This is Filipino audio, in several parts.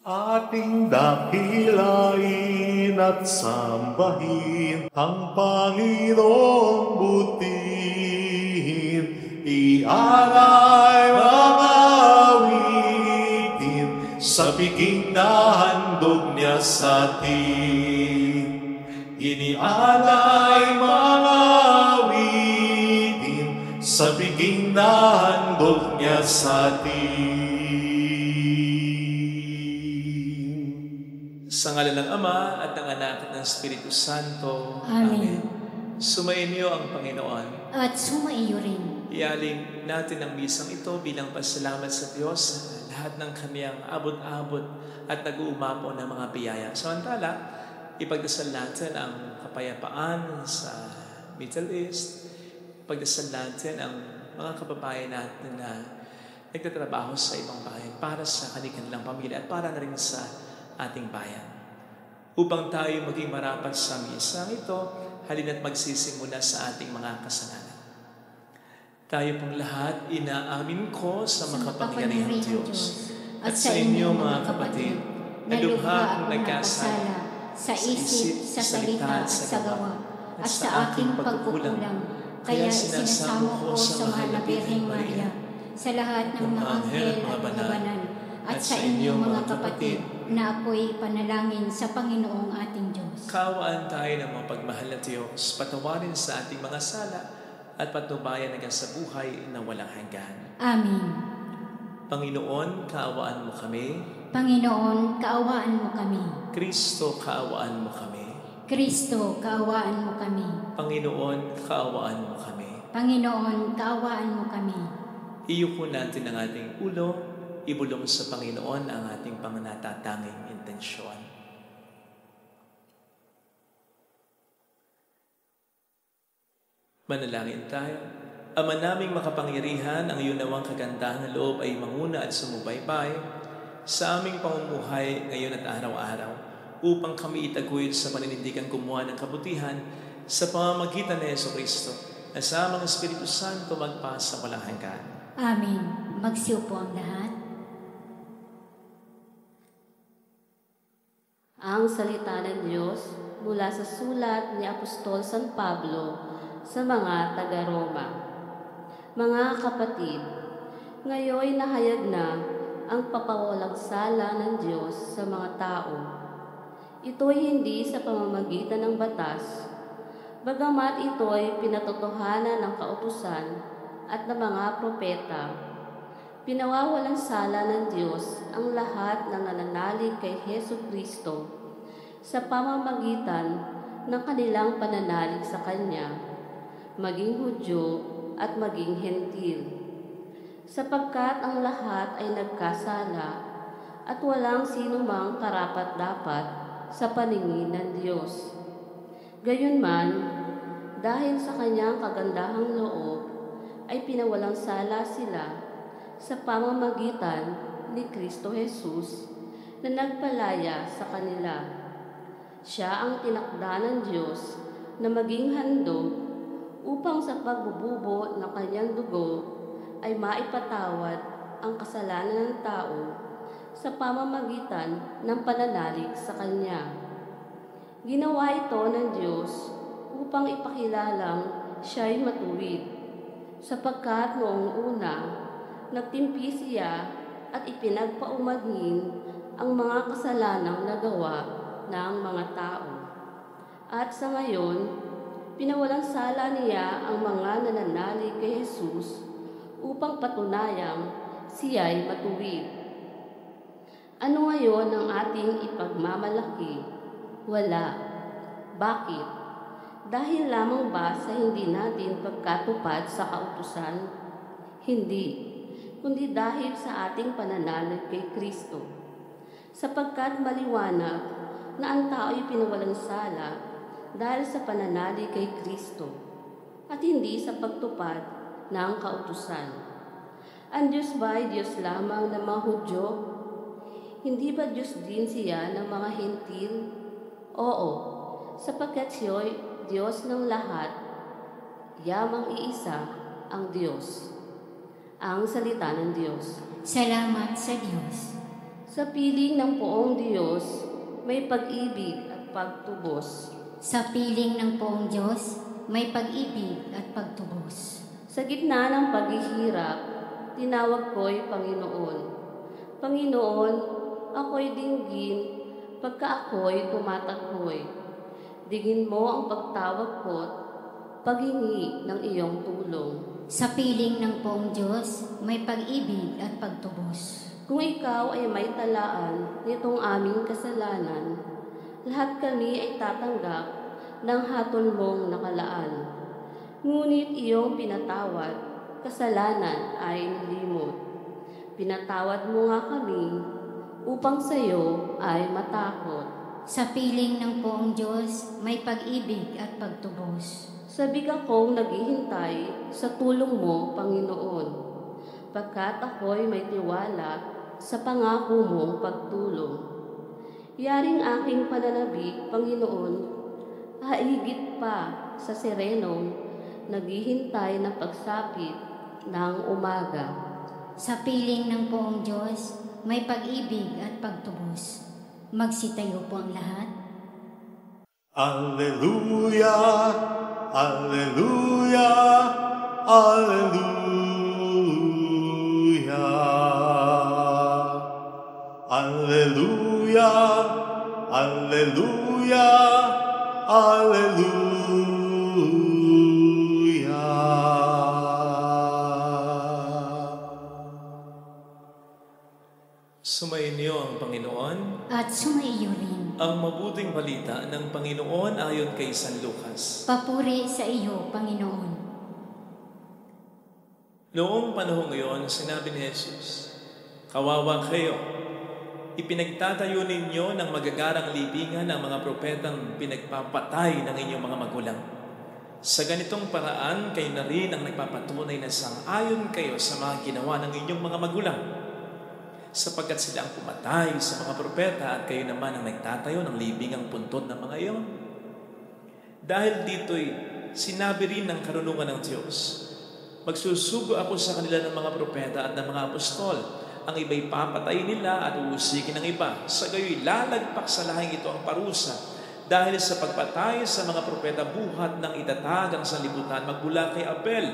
Ating dakilain at sambahin ang Panginoong butihin. Ialay mga awitin sa piging na handog niya sa atin. Inialay mga awitin sa piging na handog niya sa atin. Sa ngalan ng Ama at ng Anak at ng Espiritu Santo. Amen. Sumainyo ang Panginoon. At sumaiyo rin. Ialin natin ang misang ito bilang pasalamat sa Diyos sa lahat ng kaniyang abot-abot at nag-uumapo ng mga biyaya. Samantala, ipagdasal natin ang kapayapaan sa Middle East. Ipagdasal natin ang mga kababayan natin na nagtatrabaho sa ibang bayan para sa kanilang pamilya at para na rin sa ating bayan. Upang tayo maging marapat sa misang ito, halina't magsisimula sa ating mga kasalanan. Tayo pong lahat, inaamin ko sa makapangyarihang Diyos at sa inyo mga kapatid, na lubha akong nagkasala sa isip, sa salita at sa gawa, at sa aking pagkukulang. Kaya sinasamo ko sa mahal na Birheng Maria, sa lahat ng mga anghel at mga banal, at sa inyo mga kapatid, na ako'y panalangin sa Panginoong ating Diyos. Kaawaan tayo ng mga pagmahal na Diyos, patawarin sa ating mga sala, at patnubayan hanggang sa buhay na walang hanggan. Amen. Panginoon, kaawaan mo kami. Panginoon, kaawaan mo kami. Kristo, kaawaan mo kami. Kristo, kaawaan mo kami. Panginoon, kaawaan mo kami. Panginoon, kaawaan mo kami. Iyuko natin ang ating ulo, ibulong sa Panginoon ang ating pangnatatanging intensyon. Manalangin tayo. Ama naming makapangyarihan, ang iyong nawang kagandahan na loob ay manguna at sumubaybay sa aming pamumuhay ngayon at araw-araw upang kami itaguyod sa paninindigan kumuha ng kabutihan sa pamamagitan ni Jesucristo na sa mga Espiritu Santo magpasa walang hanggan. Amen. Magsiupo ang lahat. Ang salita ng Diyos mula sa sulat ni Apostol San Pablo sa mga taga-Roma. Mga kapatid, ngayon nahayag na ang papawalang sala ng Diyos sa mga tao. Ito'y hindi sa pamamagitan ng batas, bagamat ito'y pinatotohanan ng kautusan at ng mga propeta. Pinawawalang sala ng Diyos ang lahat ng nananalig kay Jesucristo sa pamamagitan ng kanilang pananalig sa Kanya, maging Hudyo at maging Hentil. Sapagkat ang lahat ay nagkasala at walang sinumang karapat-dapat sa paningin ng Diyos. Gayunman, dahil sa Kanyang kagandahang loob, ay pinawalang sala sila sa pamamagitan ni Kristo Jesus na nagpalaya sa kanila. Siya ang tinakda ng Diyos na maging handog upang sa pagbububo ng Kanyang dugo ay maipatawad ang kasalanan ng tao sa pamamagitan ng pananalig sa Kanya. Ginawa ito ng Diyos upang ipakilalang Siya'y matuwid, sapagkat noong una, nagtimpi siya at ipinagpaumanhin ang mga kasalanang nagawa ng mga tao. At sa ngayon, pinawalang sala niya ang mga nananalig kay Jesus upang patunayang siya'y matuwid. Ano ngayon ang ating ipagmamalaki? Wala. Bakit? Dahil lamang ba sa hindi natin pagkatupad sa kautusan? Hindi. Kundi dahil sa ating pananalig kay Kristo. Sapagkat maliwanag na ang tao'y pinawalang sala dahil sa pananalig kay Kristo at hindi sa pagtupad ng kautusan. Ang Diyos ba ay Diyos lamang ng mga Hudyo? Hindi ba Diyos din siya ng mga Hentil? Oo, sapagkat siyo'y Diyos ng lahat, yamang iisa ang Diyos. Ang salita ng Diyos. Salamat sa Diyos. Sa piling ng poong Diyos, may pag-ibig at pagtubos. Sa piling ng poong Diyos, may pag-ibig at pagtubos. Sa gitna ng paghihirap, tinawag ko'y Panginoon. Panginoon, ako'y dinggin, pagka ako'y tumatakboy. Digin mo ang pagtawag ko't paghingi ng iyong tulong. Sa piling ng poong Diyos, may pag-ibig at pagtubos. Kung ikaw ay may talaan nitong aming kasalanan, lahat kami ay tatanggap ng hatol mong nakalaan. Ngunit iyong pinatawad, kasalanan ay nilimot. Pinatawad mo nga kami upang sa iyo ay matakot. Sa piling ng poong Diyos, may pag-ibig at pagtubos. Sabik akong naghihintay sa tulong mo, Panginoon, pagkat ako'y may tiwala sa pangako mong pagtulong. Yaring aking pananabik, Panginoon, hahigit pa sa sirenong naghihintay na pagsapit ng umaga. Sa piling ng poong Diyos, may pag-ibig at pagtubos. Magsitayo po ang lahat. Alleluia, Alleluia, Alleluia. Alleluia, Alleluia, Alleluia. Sumainyo ang Panginoon. At sumaiyo rin. Ang mabuting balita ng Panginoon ayon kay San Lucas. Papuri sa iyo, Panginoon. Noong panahon ngayon, sinabi ni Jesus, "Kawawa kayo. Ipinagtatayo ninyo ng magagarang libingan ang mga propetang pinagpapatay ng inyong mga magulang. Sa ganitong paraan, kayo na rin ang nagpapatunay na sang-ayon kayo sa mga ginawa ng inyong mga magulang. Sapagkat sila ang pumatay sa mga propeta at kayo naman ang nagtatayo ng libingang puntot ng mga iyon. Dahil dito'y sinabi rin ng karunungan ng Diyos, magsusugo ako sa kanila ng mga propeta at ng mga apostol. Ang iba'y papatayin nila at uusikin ng iba. Sa gayo'y lalagpak sa lahing ito ang parusa. Dahil sa pagpatay sa mga propeta, buhat ng itatag ang sanlibutan magmula kay Abel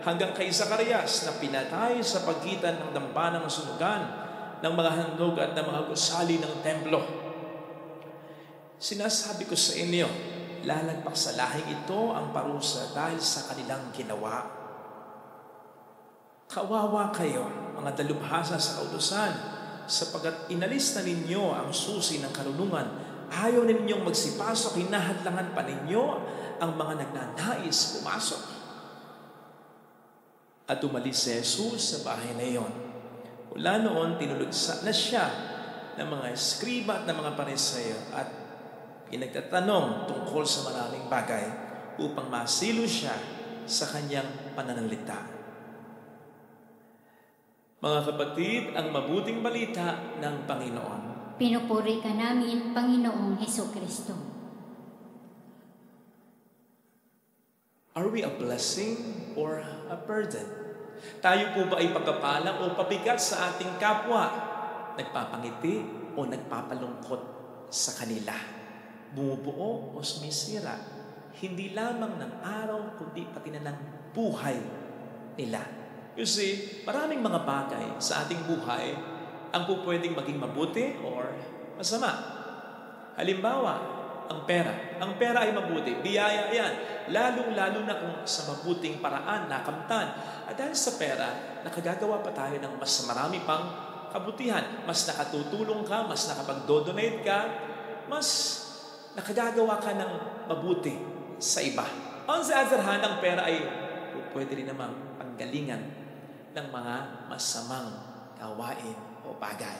hanggang kay Zacarias na pinatay sa pagitan ng dambanang sunugan ng mga handog at ng mga gusali ng templo. Sinasabi ko sa inyo, lalagpak sa lahing ito ang parusa dahil sa kanilang ginawa. Kawawa kayo, mga dalubhasa sa kautusan, sapagkat inalis na ninyo ang susi ng karunungan. Ayaw ninyong magsipasok, hinahadlangan pa ninyo ang mga nagnanais pumasok." At umalis si Jesus sa bahay na iyon. Mula noon, tinulugsa na siya ng mga eskriba at ng mga Pariseo at pinagtatanong tungkol sa maraming bagay upang masilo siya sa kanyang pananalita. Mga kapatid, ang mabuting balita ng Panginoon. Pinupuri ka namin, Panginoong Hesukristo. Are we a blessing or a burden? Tayo po ba ay pagkapalang o pabigat sa ating kapwa? Nagpapangiti o nagpapalungkot sa kanila? Bumubuo o sumisira? Hindi lamang ng araw, kundi pati na ng buhay nila. You see, maraming mga bagay sa ating buhay ang po pwedeng maging mabuti or masama. Halimbawa, ang pera. Ang pera ay mabuti. Biyaya yan. Lalong-lalo na kung sa mabuting paraan, nakamtan. At dahil sa pera, nakagagawa pa tayo ng mas marami pang kabutihan. Mas nakatutulong ka, mas nakapag-donate ka, mas nakagagawa ka ng mabuti sa iba. On the other hand, ang pera ay pwede rin namang panggalingan ng mga masamang gawain o bagay.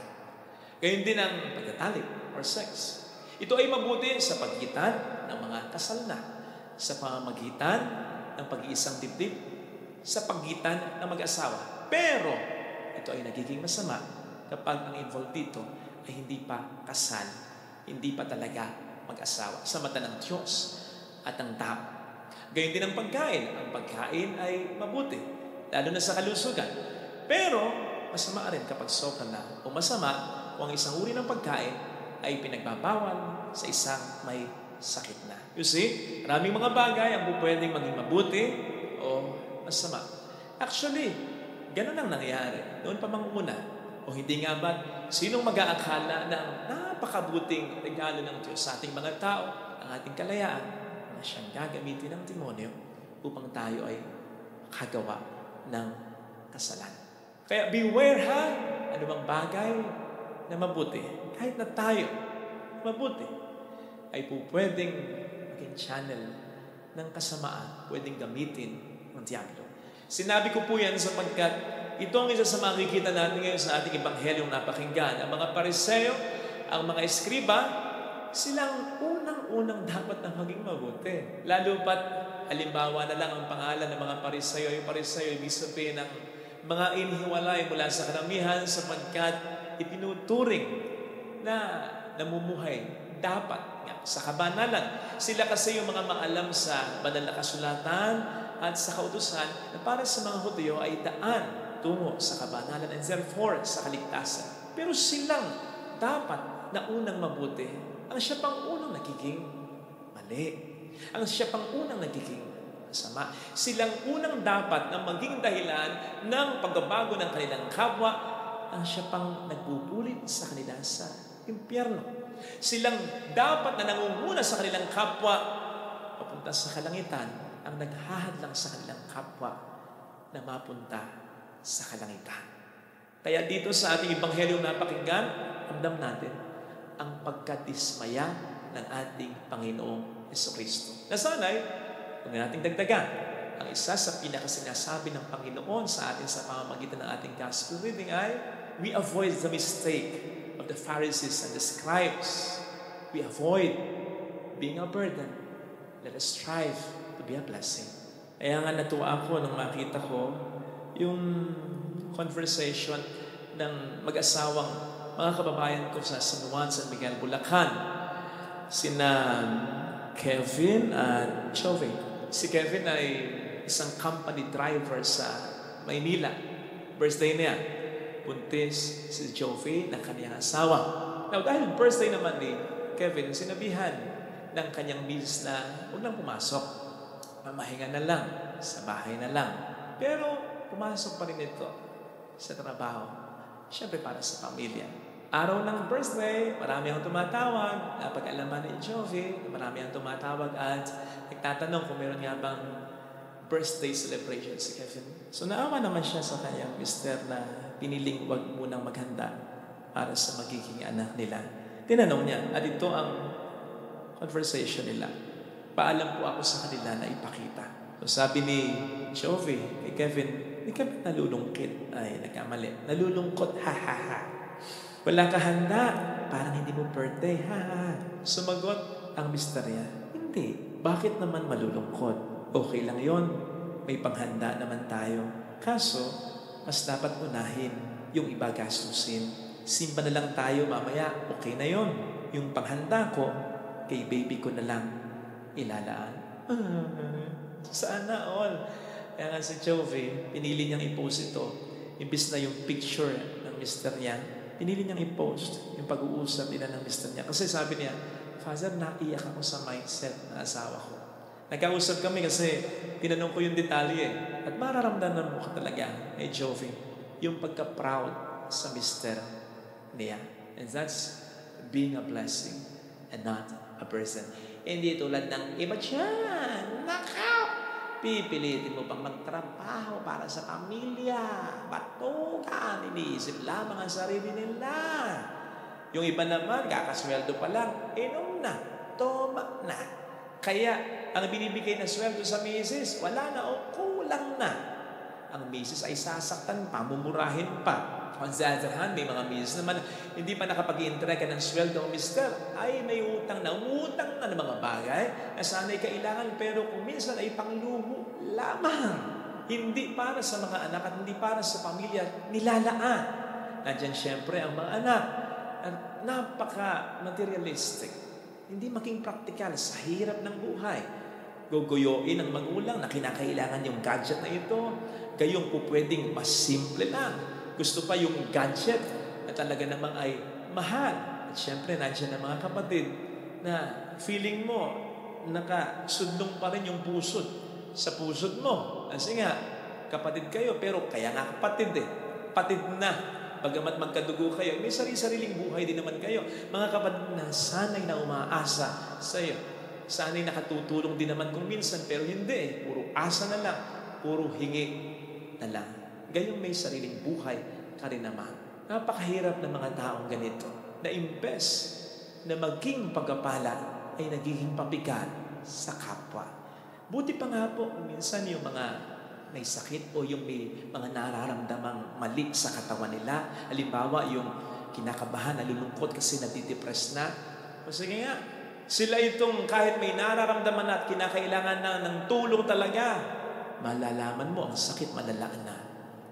Gayun din ang pagtatalik or sex. Ito ay mabuti sa pagitan ng mga kasal na, sa pamamagitan ng pag-iisang dibdib, sa pagitan ng mag-asawa. Pero ito ay nagiging masama kapag ang involved dito ay hindi pa kasal, hindi pa talaga mag-asawa sa mata ng Diyos at ng tao. Gayun din ang pagkain. Ang pagkain ay mabuti, lalo na sa kalusugan. Pero masama rin kapag sobra na o masama o o ang isang uri ng pagkain ay pinagbabawal sa isang may sakit na. You see, maraming mga bagay ang pwedeng maging mabuti o masama. Actually, ganun ang nangyari. Noon pa manguna. O hindi nga ba, sinong mag-aakala ng napakabuting regalo ng Diyos sa ating mga tao, ang ating kalayaan, na siyang gagamitin ng demonyo upang tayo ay kagawa ng kasalanan. Kaya beware ha, ano bang bagay na mabuti, kahit na tayo mabuti, ay po pwedeng maging channel ng kasamaan, pwedeng gamitin ng diablo. Sinabi ko po yan sapagkat ito ang isa sa makikita natin ngayon sa ating ebanghelyong napakinggan. Ang mga Pariseo, ang mga eskriba, silang unang-unang dapat na maging mabuti. Lalo pat, halimbawa na lang ang pangalan ng mga Pariseo. Yung Pariseo, ibig sabihin ng mga inihiwalay mula sa karamihan sapagkat itinuturing na namumuhay dapat nga sa kabanalan. Sila kasi yung mga maalam sa banal na kasulatan at sa kautusan na para sa mga Hudyo ay daan tungo sa kabanalan and therefore sa kaligtasan. Pero silang dapat na unang mabuti. Ang siya pang unang nagiging mali. Ang siya pang unang nagiging masama. Silang unang dapat na maging dahilan ng pagbabago ng kanilang kapwa. Ang siya pang nagbubulit sa kanila sa impyerno. Silang dapat na nangunguna sa kanilang kapwa papunta sa kalangitan. Ang naghahadlang sa kanilang kapwa na mapunta sa kalangitan. Kaya dito sa ating ebanghelyong napakinggan, ramdam natin ang pagkadismaya ng ating Panginoong Jesucristo. Na sana'y, kung nating dagdagan, ang isa sa pinakasinasabi ng Panginoon sa atin sa pamamagitan ng ating gospel reading ay, we avoid the mistake of the Pharisees and the scribes. We avoid being a burden. Let us strive to be a blessing. Kaya nga natuwa ako nung makita ko yung conversation ng mag-asawang mga kababayan ko sa San Juan, San Miguel, Bulacan. Sina Kevin at Jovi. Si Kevin ay isang company driver sa Maynila. Birthday niya. Buntis si Jovi ng kanyang asawa. Now, dahil birthday naman ni Kevin, sinabihan ng kanyang misis na huwag lang pumasok. Mamahinga na lang. Sa bahay na lang. Pero pumasok pa rin ito sa trabaho. Siyempre para sa pamilya. Araw ng birthday, marami ang tumatawag. Napag-alaman ni Jovi, marami ang tumatawag at nagtatanong kung meron nga bang birthday celebration si Kevin. So naawa naman siya sa kanyang mister na piniling wag munang maghanda para sa magiging anak nila. Tinanong niya, at ito ang conversation nila. Paalam po ako sa kanila na ipakita. So sabi ni Jovi, kay Kevin, hindi ka ba nalulungkit? Ay, nagkamali. Nalulungkot, ha ha ha. Wala ka handa, parang hindi mo birthday, ha ha. Sumagot ang mister niya, hindi. Bakit naman malulungkot? Okay lang yon. May panghanda naman tayo. Kaso, mas dapat unahin yung iba gastusin. Simba na lang tayo mamaya, okay na yon. Yung panghanda ko, kay baby ko na lang ilalaan. Sana all. Kaya nga si Jovi, pinili niyang i-post ito. Imbis na yung picture ng mister niya, pinili niyang i-post yung pag-uusap nila ng mister niya. Kasi sabi niya, Father, naiyak ako sa mindset ng asawa ko. Nagkausap kami kasi tinanong ko yung detalye. At mararamdaman mo ka talaga, Jovi, yung pagka-proud sa mister niya. And that's being a blessing and not a person. Hindi tulad ng iba dyan. Pipilitin mo pang magtrabaho para sa pamilya. Batukan. Iniisip lamang ang sarili nila. Yung iba naman, kakasweldo pa lang. Inom na. Toma na. Kaya, ang binibigay na sweldo sa misis, wala na o kulang na. Ang misis ay sasaktan pa, mumurahin pa. On the other hand, may mga misis naman hindi pa nakapag-i-entrega ng sweldo ang mister. Ay, may utang na ng mga bagay na sana'y kailangan, pero kung minsan ay pangluho lamang. Hindi para sa mga anak at hindi para sa pamilya, nilalaan. Nandiyan siyempre ang mga anak. Napaka-materialistic. Hindi maging praktikal sa hirap ng buhay. Guguyoin ang magulang na kinakailangan yung gadget na ito. Gayong po pwedeng mas simple lang. Gusto pa yung gadget na talaga namang ay mahal. At syempre, nandiyan ang mga kapatid na feeling mo, nakasudlong pa rin yung pusod sa pusod mo. Kasi nga, kapatid kayo, pero kaya nga kapatid Patid na. Bagamat magkadugo kayo, may sariling buhay din naman kayo. Mga kapatid na sanay na umaasa sa iyo. Sanay nakatutulong din naman kung minsan, pero hindi. Puro asa na lang. Puro hingi na lang. Gayong may sariling buhay ka rin naman. Napakahirap ng mga taong ganito na imbes na maging pagkapala ay nagiging pabigat sa kapwa. Buti pa nga po, minsan yung mga may sakit o yung may mga nararamdamang mali sa katawan nila. Halimbawa, yung kinakabahan, nalulungkot kasi nadidepress na. Kasi nga, sila itong kahit may nararamdaman at kinakailangan na ng tulong talaga, malalaman mo ang sakit malala na.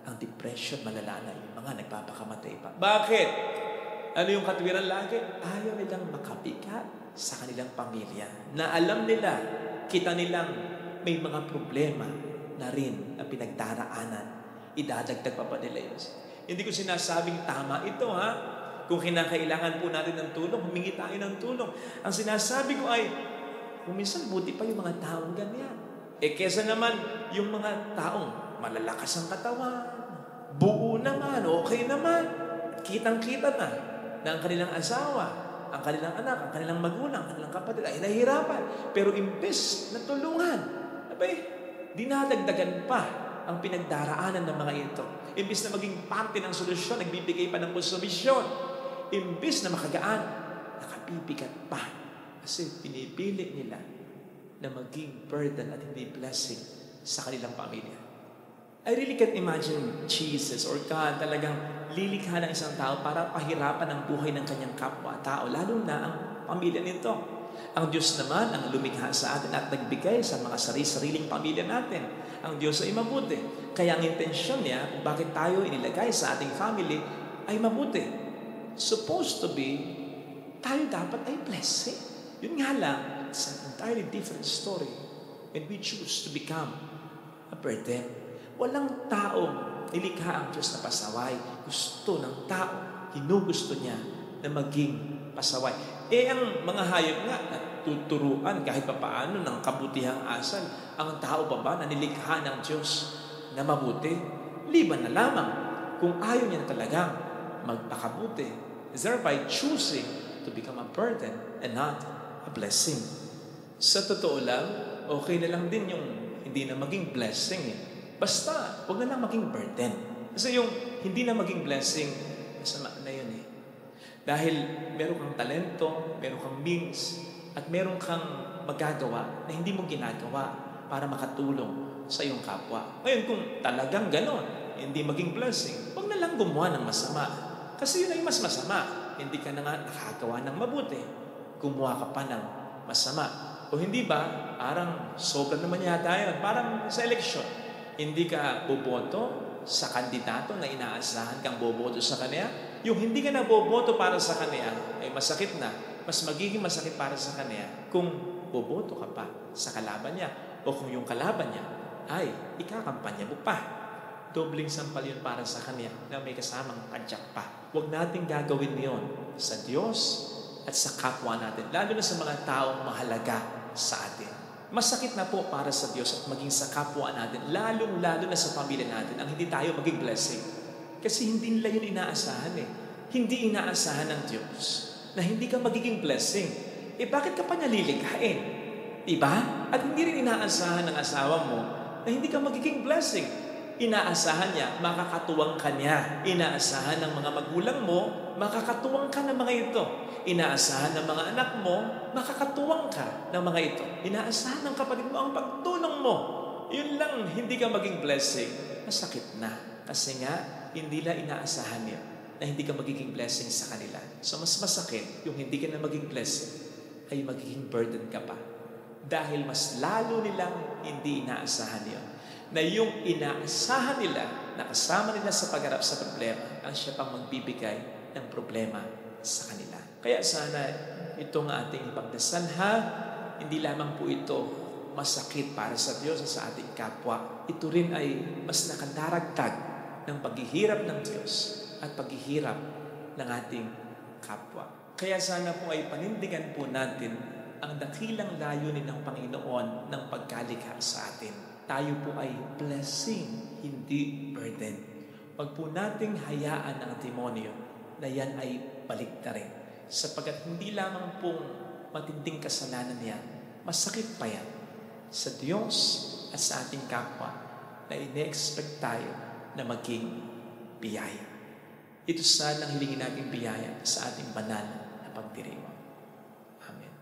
Ang depression malala na. Yung mga nagpapakamatay pa. Bakit? Ano yung katwiran lagi? Ayaw nilang makabigat sa kanilang pamilya. Na alam nila, kita nilang may mga problema na rin ang pinagdaraanan. Idadagdag pa nila yun. Hindi ko sinasabing tama ito, ha? Kung kinakailangan po natin ng tulong, humingi tayo ng tulong. Ang sinasabi ko ay, kung minsan buti pa yung mga taong ganyan. Kesa naman yung mga taong malalakas ang katawan, buo naman, okay naman, kitang-kita na ang kanilang asawa, ang kanilang anak, ang kanilang magulang, ang kanilang kapatid ay nahihirapan. Pero imbes na tulungan, dinadagdagan pa ang pinagdaraanan ng mga ito. Imbis na maging parte ng solusyon, nagbibigay pa ng solusyon. Imbis na makagaan, nakabibigat pa. Kasi pinipili nila na maging burden at hindi blessing sa kanilang pamilya. I really can't imagine Jesus or God talagang lilikha ng isang tao para pahirapan ang buhay ng kanyang kapwa-tao, lalo na ang pamilya nito. Ang Diyos naman ang lumikha sa atin at nagbigay sa mga sariling pamilya natin. Ang Diyos ay mabuti. Kaya ang intensyon niya kung bakit tayo inilagay sa ating family ay mabuti. Supposed to be, tayo dapat ay blessing. Yun nga lang, it's an entirely different story when we choose to become a burden. Walang taong nilikha ang Diyos na pasaway. Gusto ng tao, ginugusto niya na maging pasaway. Ang mga hayop nga, tuturuan kahit papaano ng kabutihang asal. Ang tao pa ba na nilikha ng Diyos na mabuti? Liban na lamang kung ayaw niya na talagang magpakabuti, thereby choosing to become a burden and not a blessing. Sa totoo lang, okay na lang din yung hindi na maging blessing. Basta, huwag na lang maging burden. Kasi yung hindi na maging blessing, masama na yun Dahil meron kang talento, meron kang means, at meron kang magagawa na hindi mo ginagawa para makatulong sa iyong kapwa. Ngayon, kung talagang ganon, hindi maging blessing, huwag na lang gumawa ng masama. Kasi yun ay mas masama. Hindi ka na nga nakagawa ng mabuti. Gumawa ka pa ng masama. O hindi ba, parang sobra naman yata yun. Parang sa eleksyon, hindi ka boboto sa kandidato na inaasahan kang boboto sa kanya. Yung hindi ka naboboto para sa kanya ay masakit na. Mas magiging masakit para sa kanya kung boboto ka pa sa kalaban niya o kung yung kalaban niya ay ikakampanya mo pa. Dobling sampal yun para sa kanya na may kasamang kadyak pa. Huwag nating gagawin yun sa Diyos at sa kapwa natin, lalo na sa mga taong mahalaga sa atin. Masakit na po para sa Diyos at maging sa kapwa natin, lalong-lalo na sa pamilya natin, ang hindi tayo maging blessing. Kasi hindi nila yun inaasahan Hindi inaasahan ng Diyos na hindi ka magiging blessing. Bakit ka pa nalilikhain? Diba? At hindi rin inaasahan ng asawa mo na hindi ka magiging blessing. Inaasahan niya, makakatuwang ka niya. Inaasahan ng mga magulang mo, makakatuwang ka ng mga ito. Inaasahan ng mga anak mo, makakatuwang ka ng mga ito. Inaasahan ng kapatid mo ang pagtulong mo. Yun lang, hindi ka maging blessing. Masakit na. Kasi nga, hindi lang inaasahan niya na hindi ka magiging blessing sa kanila. So mas masakit yung hindi ka na maging blessing ay magiging burden ka pa. Dahil mas lalo nilang hindi inaasahan yun. Na yung inaasahan nila, na kasama nila sa pagharap sa problema, ang siya pang magbibigay ng problema sa kanila. Kaya sana itong ating ipagdasal hindi lamang po ito masakit para sa Diyos at sa ating kapwa. Ito rin ay mas nakadaragdag ng paghihirap ng Diyos at paghihirap ng ating kapwa. Kaya sana po ay panindigan po natin ang dakilang layunin ng Panginoon ng pagkalikha sa atin. Tayo po ay blessing, hindi burden. Huwag po nating hayaan ang demonyo na yan ay baliktarin. Sapagkat hindi lamang pong matinding kasalanan yan, masakit pa yan sa Diyos at sa ating kapwa na ine-expect tayo na maging biyaya. Ito sana ang hilingin nating biyaya sa ating banal na pagdiriwang. Amen.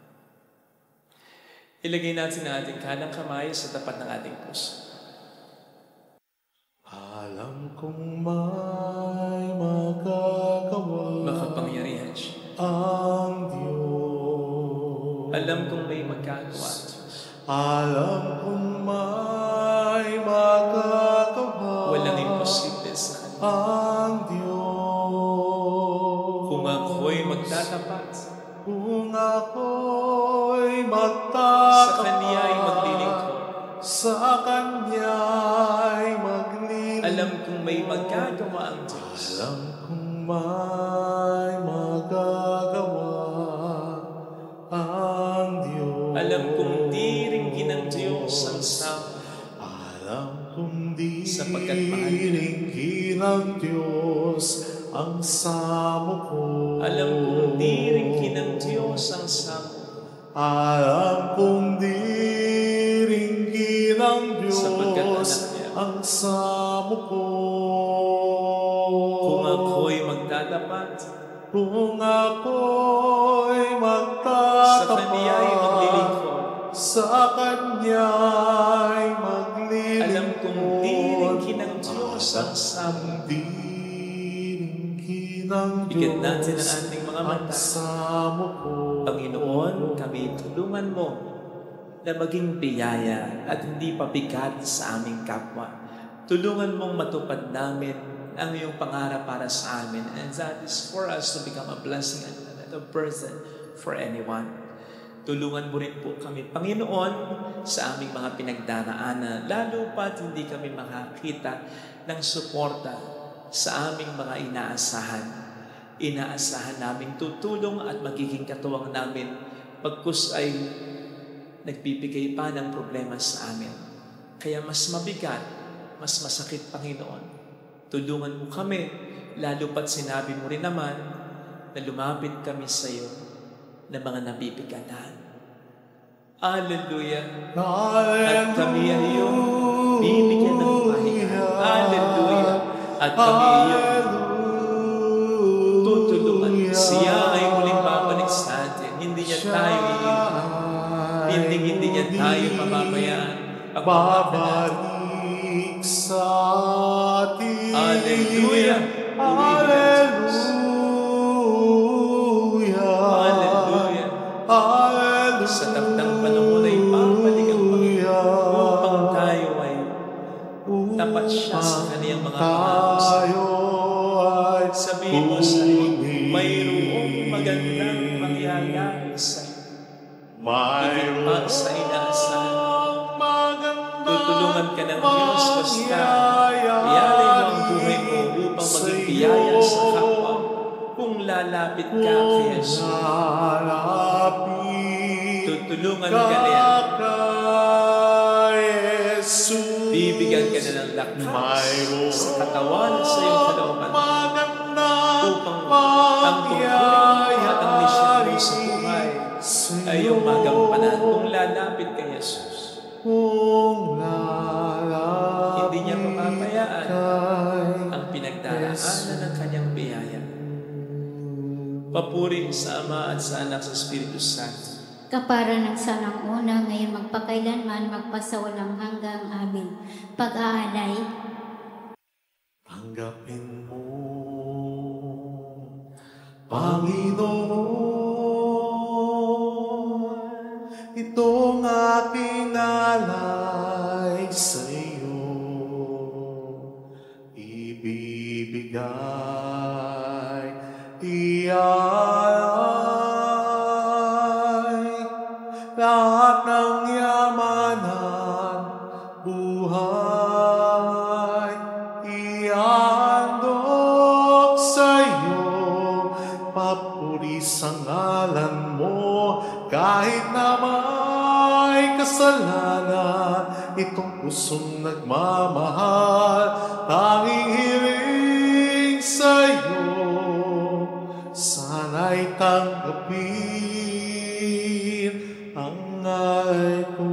Ilagay natin ang ating kanang kamay sa tapat ng ating puso. Alam kong may magagawa Makapangyarihan siya. ang Diyos. Alam kong may magagawa. Alam kong may magagawa Walang imposible sa Kanya. ang Diyos. Kung ako'y magtatapat, Kung ako'y sa Kanya'y magtatapat, maglilingkod. sa Kanya'y maglilingkod. Alam kong may magagawa ang Diyos. Alam kong may magagawa ang Diyos. Alam kong di ringgin ng Diyos ang sama. Alam kong di Sapagkat mahal niya. ringgin ng Diyos ang samo ko. Alam kong di ringgin ng Diyos ang sama. Alam kong di ringgin ng Sapagkat Diyos anak niya. ang samo ko. Kung ako'y magtatapat, Kung ako'y sa Kanya'y magtatapat, maglilingkod. sa Kanya'y maglilingkod. Alam kong di ringgin ng Diyos ang sama. Di ringgin ng Bigyan natin Diyos ang ating mga ang mata. samo ko. Panginoon, kami tulungan mo na maging biyaya at hindi pabigat sa aming kapwa. Tulungan mong matupad namin ang iyong pangarap para sa amin, and that is for us to become a blessing and not a burden for anyone. Tulungan mo rin po kami, Panginoon, sa aming mga pinagdaraanan, lalo pat hindi kami makakita ng suporta sa aming mga inaasahan. Inaasahan namin tutulong at magiging katuwang namin pagkus ay nagbibigay pa ng problema sa amin. Kaya mas mabigat, mas masakit, Panginoon. Tulungan mo kami, lalo pat sinabi mo rin naman na lumapit kami sa iyo na mga nabibigatan. Hallelujah! At kami ay iyong bibigyan ng pahinga. Hallelujah! At kami ay iyong tutulungan. Siya ay muling babalik sa atin. Hindi niya tayo iiwan. Hindi niya tayo mamamayaan. Babalik sa atin. Hallelujah! Hallelujah. Hallelujah! Hallelujah. Sa takdang panahon ay babalik ang Panginoon upang tayo ay tapat siya sa kaniyang mga pangako. Tayo ay Sabihin mo sa mayroong magandang mangyayari sa iyo. Higit pa sa inaasahan. Tutulungan ka ng Diyos basta iyalay mo ang buhay mo upang maging biyaya sa kapwa. Kung lalapit ka kay Jesus, tutulungan ka niya. Bibigyan ka na ng lakas sa katawan sa iyong kalooban upang ang tungkulin at ang misyon mo sa buhay ay iyong magampanan. Kung lalapit kay Jesus, hindi niya papabayaan ang pinagdaraanan ng kanyang biyaya. Papuri sa Ama at sa Anak sa Espiritu Santo. Kapara ng sanang una, ngayon magpakailanman, magpasawalang hanggang amin. Pag-aalay, tanggapin mo, Panginoon, itong aking alay sa iyo. Ibibigay, ialay, lahat ng yamanan, buhay, iandok sa iyo, papuri. kahit na may kasalanan, itong pusong nagmamahal, tanging hiling sa'yo, sana'y tanggapin ang ngalay ko.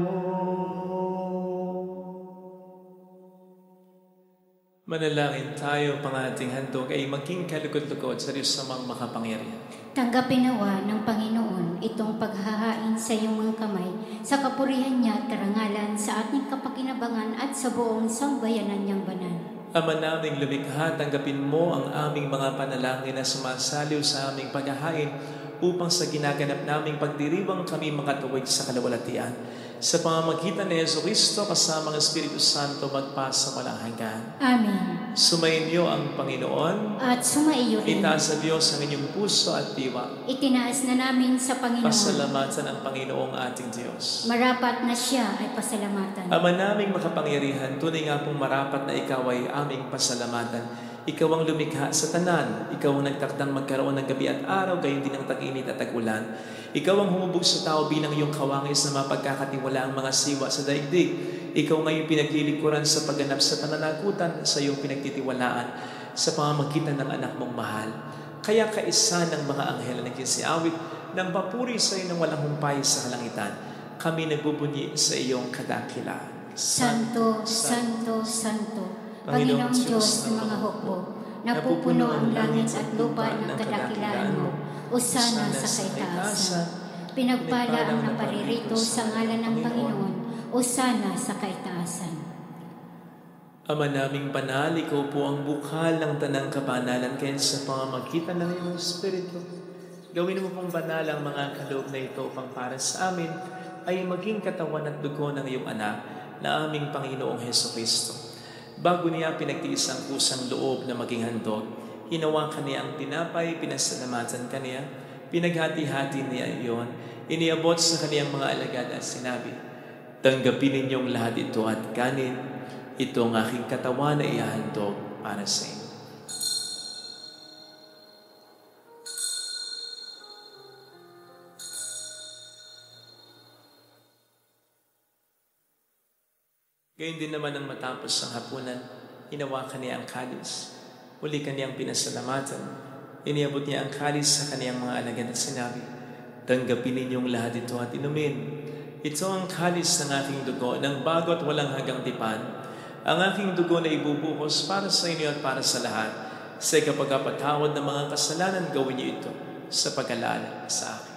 Manalangin tayo, pang ating handog ay maging kalugod-lugod sa Diyos namang makapangyarihan. Tanggapin nawa ng Panginoon itong paghahain sa iyong mga kamay sa kapurihan niya at karangalan sa ating kapakinabangan at sa buong sambayanan niyang banal. Ama naming lumikha, tanggapin mo ang aming mga panalangin na sumasaliw sa aming paghahain upang sa ginaganap naming pagdiriwang kami makatuwid sa kalawalatian. Sa pamamagitan ni Jesucristo kasama ng Espiritu Santo magpasa walang hanggan. Amen. Sumainyo ang Panginoon. At sumaiyo rin. Itaas sa Diyos ang inyong puso at diwa. Itinaas na namin sa Panginoon. Pasalamatan ang Panginoong ating Diyos. Marapat na siya ay pasalamatan. Ama naming makapangyarihan, tunay nga pong marapat na ikaw ay aming pasalamatan. Ikaw ang lumikha sa tanan. Ikaw ang nagtakdang magkaroon ng gabi at araw, gayon din ang tag-init at tag-ulan. Ikaw ang humubog sa tao bilang iyong kawangis na mapagkakatiwala ang mga siwa sa daigdig. Ikaw ngayon pinaglilikuran sa pagganap sa pananagutan sa iyong pinagtitiwalaan sa pamamagitan ng anak mong mahal. Kaya kaisa ng mga anghel na nagkisiawit ng papuri sa iyo ng walang humpay sa kalangitan. Kami nagbubunyi sa iyong kadakilaan. Santo, Santo, Santo, Panginoong Diyos ng mga hukbo, napupuno ang langit at lupa ng kadakilaan mo. Usana sa kaitaasan. Pinagpala ang naparirito sa ngalan ng Panginoon. Usana sa kaitaasan. Ama naming banal, ikaw po ang bukal ng tanang kabanalan, kaya sa pamamagitan ng iyong Espiritu, gawin mo pong banal ang mga kaloob na ito upang para sa amin ay maging katawan at dugo ng iyong anak na aming Panginoong Jesucristo. Bago niya pinagtiis ang kusang loob na maging handog, hinawakan niya ang tinapay, pinasalamatan kaniya, pinaghati-hati niya iyon, iniabot sa kaniyang mga alagad at sinabi, "Tanggapin ninyong lahat ito at kanin, ito ang aking katawan na ihahandog para sa inyo." Gayun din naman ang matapos ang hapunan, hinawakan niya ang kalis. Uli kaniyang pinasalamatan. Iniabot niya ang kalis sa kaniyang mga alagad at sinabi, "Tanggapin ninyong lahat ito at inumin. Ito ang kalis ng aking dugo, ng bago at walang hanggang tipan. Ang aking dugo na ibubuhos para sa inyo at para sa lahat. Sa ikapagpatawad ng mga kasalanan, gawin niyo ito sa pag-alala sa akin."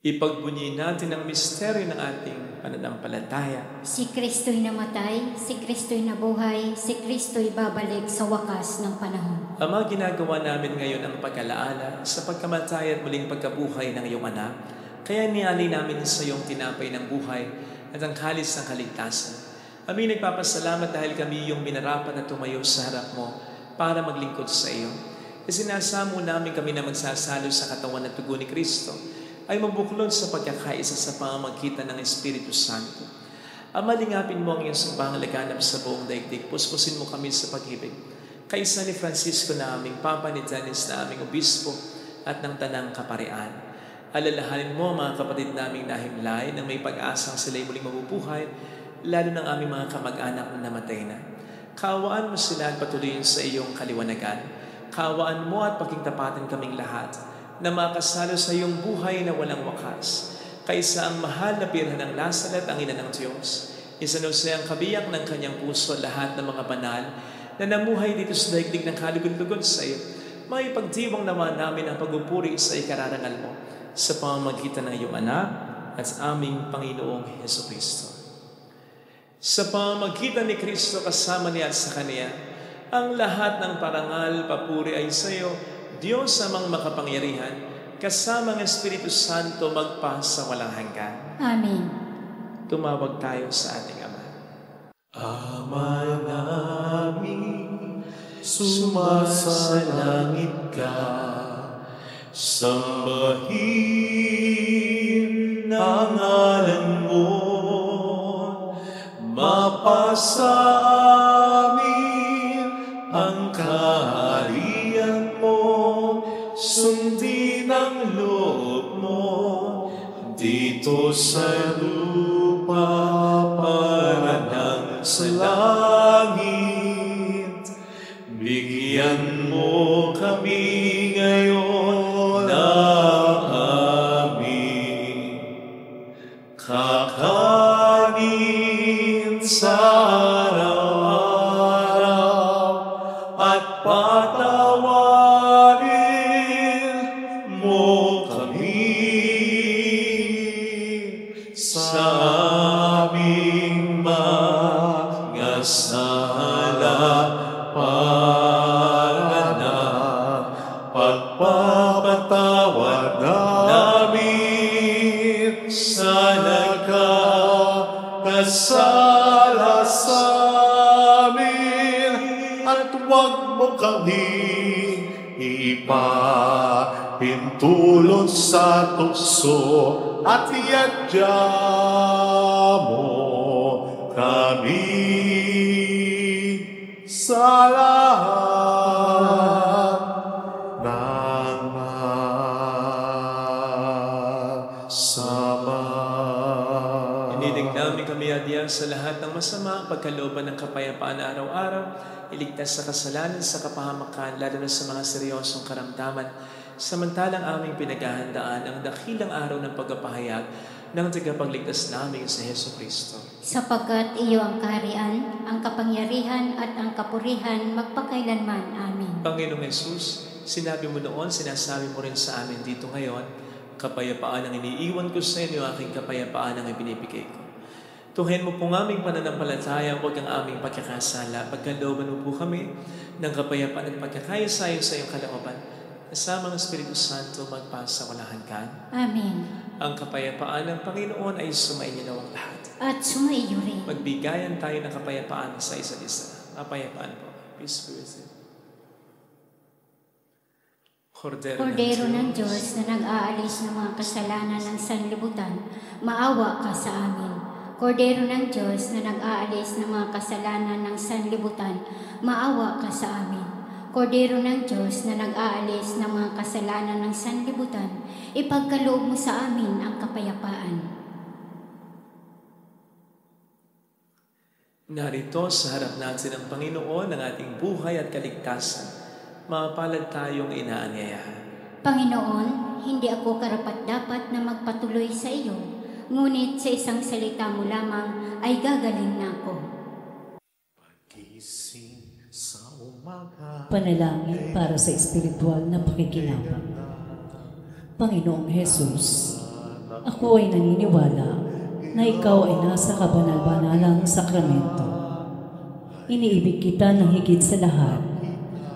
Ipagbunyi natin ang misteryo ng ating pananampalataya. Si Kristo'y namatay, si Kristo'y nabuhay, si Kristo'y babalik sa wakas ng panahon. Ama, ginagawa namin ngayon ang pag-alaala sa pagkamatay at muling pagkabuhay ng iyong anak. Kaya nialay namin sa iyong tinapay ng buhay at ang kalis ng kaligtasan. Kami nagpapasalamat dahil kami iyong minarapat na tumayo sa harap mo para maglingkod sa iyo. Isinasamo namin kami na magsasalo sa katawan at dugo ni Kristo ay mabuklod sa pagkakaisa sa pamamagitan ng Espiritu Santo. Ama, lingapin mo ang iyong simbahang laganap sa buong daigdig. Puspusin mo kami sa pag-ibig. Kaisa ni Francisco na aming Papa, ni Dennis na aming Obispo, at ng Tanang Kaparian. Alalahanin mo mga kapatid naming nahimlay na may pag-asang sila'y muling mabubuhay, lalo ng aming mga kamag-anak na namatay na. Kaawaan mo sila at patuloyin sa iyong kaliwanagan. Kaawaan mo at pakingtapatin kaming lahat na makasalo sa iyong buhay na walang wakas. Kaisa ang mahal na birhen ng Nazaret, ang ina ng Diyos. Isanusay ang kabiyak ng kanyang puso lahat ng mga banal na namuhay dito sa daigdig ng kalugod-lugod sa iyo. May pagdiwang naman namin ang pagpupuri sa ikararangal mo sa pamamagitan ng iyong anak at sa aming Panginoong Jesucristo. Sa pamamagitan ni Kristo kasama niya at sa Kaniya, ang lahat ng parangal, papuri ay sa iyo, Diyos amang makapangyarihan, kasama ng Espiritu Santo magpa sa walang hanggan. Amen. Tumawag tayo sa ating Ama. Ama namin, sumasalangit ka, sambahin ang ngalan mo, mapasa amin ang kaharian mo, sundin ang loob mo, dito sa lupa para nang sa langit. Bigyan mo kami ngayon ng aming kakanin sa araw-araw, at patawarin mo kami sa aming mga sala, para na pagpapatawad namin sa nagkakasala sa amin, at huwag mo kami ipahintulot sa tukso, at iadya mo kami sa lahat ng masama. Inilig namin kami adya sa lahat ng masama, pagkalooban ng kapayapaan na araw-araw, iligtas sa kasalanan, sa kapahamakan, lalo na sa mga seryosong karamdaman, samantalang aming pinaghahandaan ang dakilang araw ng pagpapahayag ng tagapagligtas namin sa Hesus Kristo. Sapagkat iyo ang kaharian, ang kapangyarihan at ang kapurihan magpakailanman. Amen. Panginoong Hesus, sinabi mo noon, sinasabi mo rin sa amin dito ngayon, kapayapaan ang iniiwan ko sa inyo, aking kapayapaan ang ibinibigay ko. Tuhin mo po ng aming pananampalataya, huwag ang aming pagkakasala. Pagkalooban mo po kami ng kapayapaan at pagkakayasayo sa iyong kalooban. Kasama ng Espiritu Santo, magpasa walahan ka. Amen. Ang kapayapaan ng Panginoon ay sumainyo nawang lahat. At sumaiyo rin. Magbigayan tayo ng kapayapaan sa isa't isa. Kapayapaan po. Peace be with you. Kordero ng Diyos na nag-aalis ng mga kasalanan ng sanlibutan, maawa ka sa amin. Kordero ng Diyos na nag-aalis ng mga kasalanan ng sanlibutan, maawa ka sa amin. Kordero ng Diyos na nag-aalis ng mga kasalanan ng sanlibutan, ipagkaloob mo sa amin ang kapayapaan. Narito sa harap natin ang Panginoon ng ating buhay at kaligtasan. Mapalad tayong inaanyayahan. Panginoon, hindi ako karapat-dapat na magpatuloy sa iyo, ngunit sa isang salita mo lamang ay gagaling na ako. Gising sa umaga, Panalangin para sa espiritual na pakikinabang. Panginoong Hesus, ako ay naniniwala na ikaw ay nasa kabanal-banalang sakramento. Iniibig kita ng higit sa lahat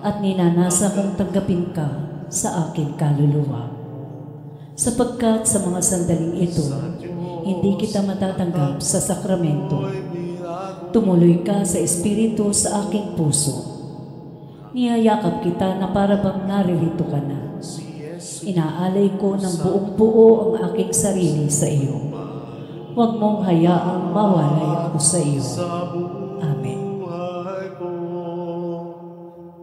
at ninanasa kong tanggapin ka sa aking kaluluwa. Sapagkat sa mga sandaling ito, hindi kita matatanggap sa sakramento. Tumuloy ka sa espiritu sa aking puso. Niyayakap kita na para bang naririto ka na. Inaalay ko ng buong buo ang aking sarili sa iyo. Huwag mong hayaang mawalay ako sa iyo. Amen.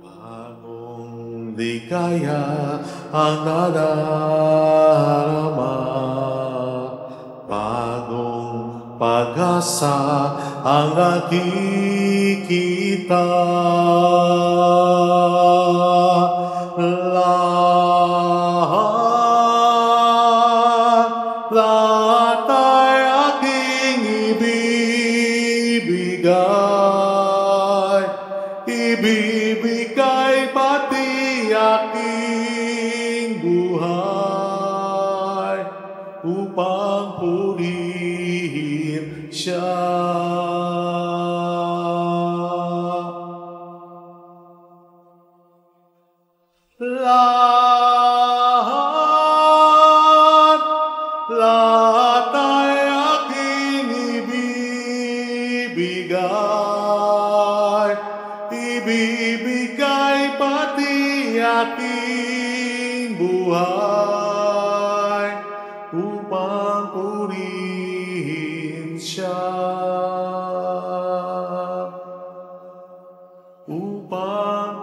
Bagong ligaya ang nadarama, bagong pag-asa ang nakikita. Lahat ay aking ibibigay, ibibigay pati aking buhay upang purihin siya. Lahat ay aking ibibigay, ibibigay pati aking buhay upang purihin siya, upang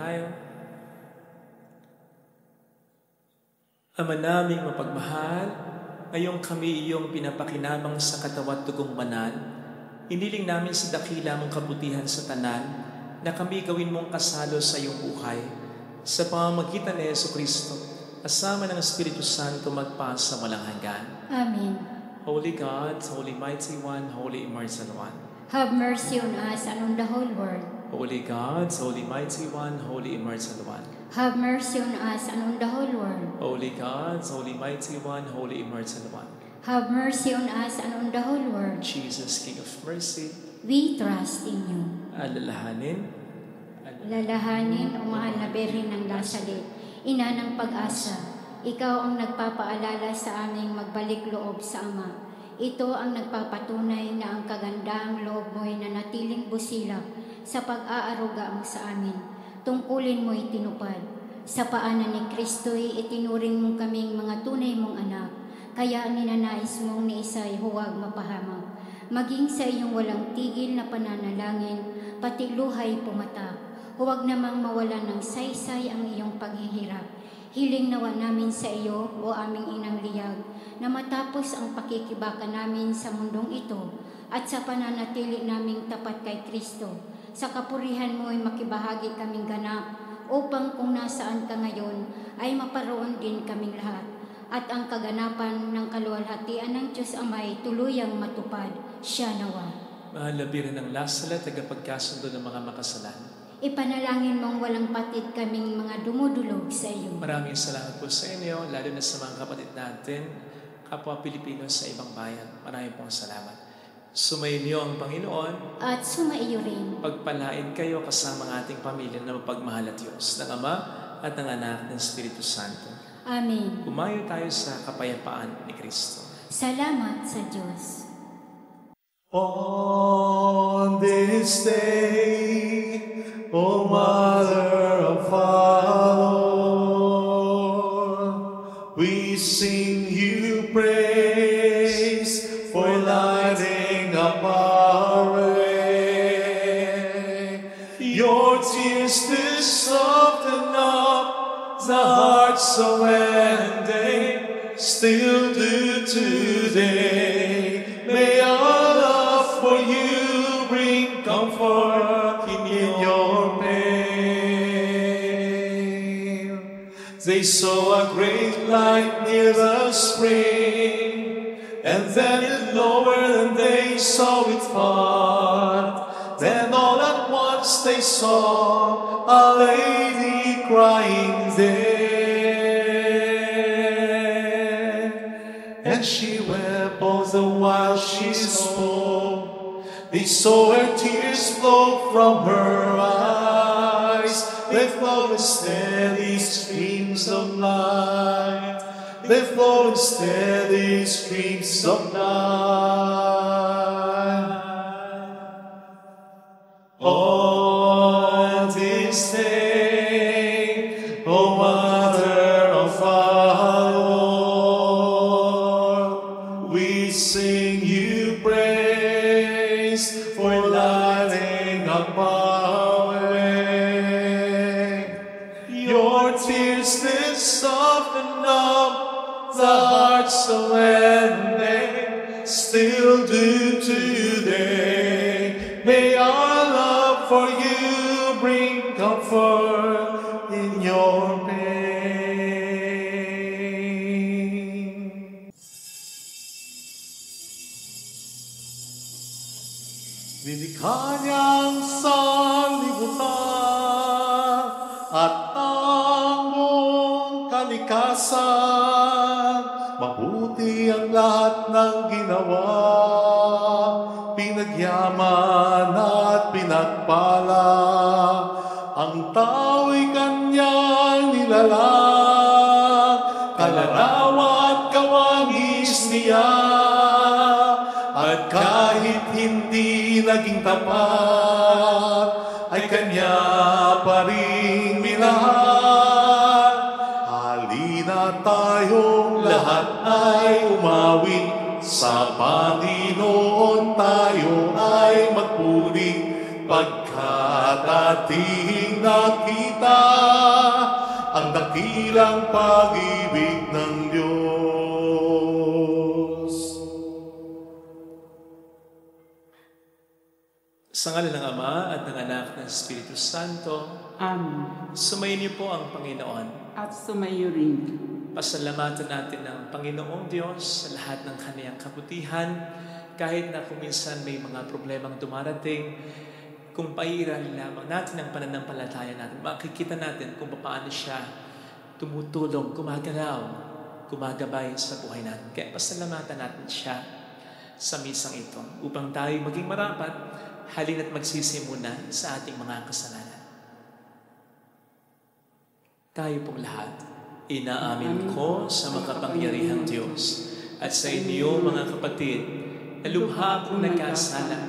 tayo. Ama naming mapagmahal, ngayong kami iyong pinapakinabang sa katawan at dugong banal, iniling namin sa dakila mong kabutihan sa tanan na kami gawin mong kasalo sa iyong buhay sa pamamagitan ni Jesucristo, kasama ng Espiritu Santo magpasa walang hanggan. Amen. Holy God, Holy Mighty One, Holy Immortal One. Have mercy on us and on the whole world. Holy God, Holy Mighty One, Holy Immortal One. Have mercy on us and on the whole world. Holy God, Holy Mighty One, Holy Immortal One. Have mercy on us and on the whole world. Jesus, King of Mercy, We trust in you. alalahanin, Lalahanin o mahal na Birhen ng Lasalit, ina ng pag-asa, ikaw ang nagpapaalala sa aming magbalik loob sa Ama. Ito ang nagpapatunay na ang kagandaang loob mo'y nanatiling busilak sa pag-aaruga mo sa amin. Tungkulin mo'y tinupad. Sa paanan ni Kristo'y itinuring mong kaming mga tunay mong anak, kaya ninanais mong ni isa'y huwag mapahamak. Maging sa iyong walang tigil na pananalangin, pati luhay pumatak. Huwag namang mawalan ng saysay ang iyong paghihirap. Hiling nawa namin sa iyo, o aming inang liyag, na matapos ang pakikibaka namin sa mundong ito at sa pananatili naming tapat kay Kristo, sa kapurihan mo ay makibahagi kaming ganap, upang kung nasaan ka ngayon ay maparoon din kaming lahat, at ang kaganapan ng kaluwalhatian ng Diyos Amay tuluyang matupad. Siya nawa. mahal na Birhen ng Lasalet, tagapagkasundo ng mga makasalan. Ipanalangin mong walang patid kaming mga dumudulog sa iyo. Maraming salamat po sa inyo, lalo na sa mga kapatid natin, kapwa Pilipino sa ibang bayan. Maraming pong salamat. Sumainyo ang Panginoon. At sumaiyo rin. Pagpalain kayo kasama ng ating pamilya na mapagmahal at Diyos, ng Ama at ng Anak ng Espiritu Santo. Amen. Kumayo tayo sa kapayapaan ni Kristo. Salamat sa Diyos. On this day, O Mother of our Lord, we sing you praise for lighting up our way. Your tears to soften up the hearts so and they still do today. May our love for you bring comfort in your pain. They saw a great light near the spring, and then it lowered and they saw it part. Then all at once they saw a lady crying there, and she wept all the while she spoke. They saw her tears flow from her eyes. They flowed in steady streams of light. They flowed in steady streams of light. On this day, O Mother of our Lord, we sing you praise for lighting up our way. Your tears did soften up the hearts so when they still do today. May our love for you bring comfort in your pain. Nilikha niyang sanlibutan at ang buong kalikasan. Mabuti ang lahat ng ginawa, pinagyaman at pinagpala. Ang tao'y kanyang nilalang, kalarawan at kawangis niya. At kahit hindi naging tapat, ay kanya pa rin minahal. Halina tayong lahat ay umawit sa Panginoon, tayo ay magpuri pagkat ating nakita ang dakilang pag-ibig ng Diyos. Sa ngalan ng Ama at ng Anak ng Espiritu Santo, Amen. sumayin niyo po ang Panginoon. At sumayo rin. Pasalamatan natin ang Panginoong Diyos sa lahat ng kaniyang kabutihan, kahit na kung minsan may mga problemang dumarating, kung pairali lamang natin ang pananampalataya natin, makikita natin kung paano siya tumutulong, gumagalaw, gumagabay sa buhay natin. Kaya pasalamatan natin siya sa misang ito upang tayo maging marapat, halina't magsisi muna sa ating mga kasalanan. Tayo pong lahat, inaamin ko sa makapangyarihang Diyos at sa inyo mga kapatid, na lubha akong nagkasala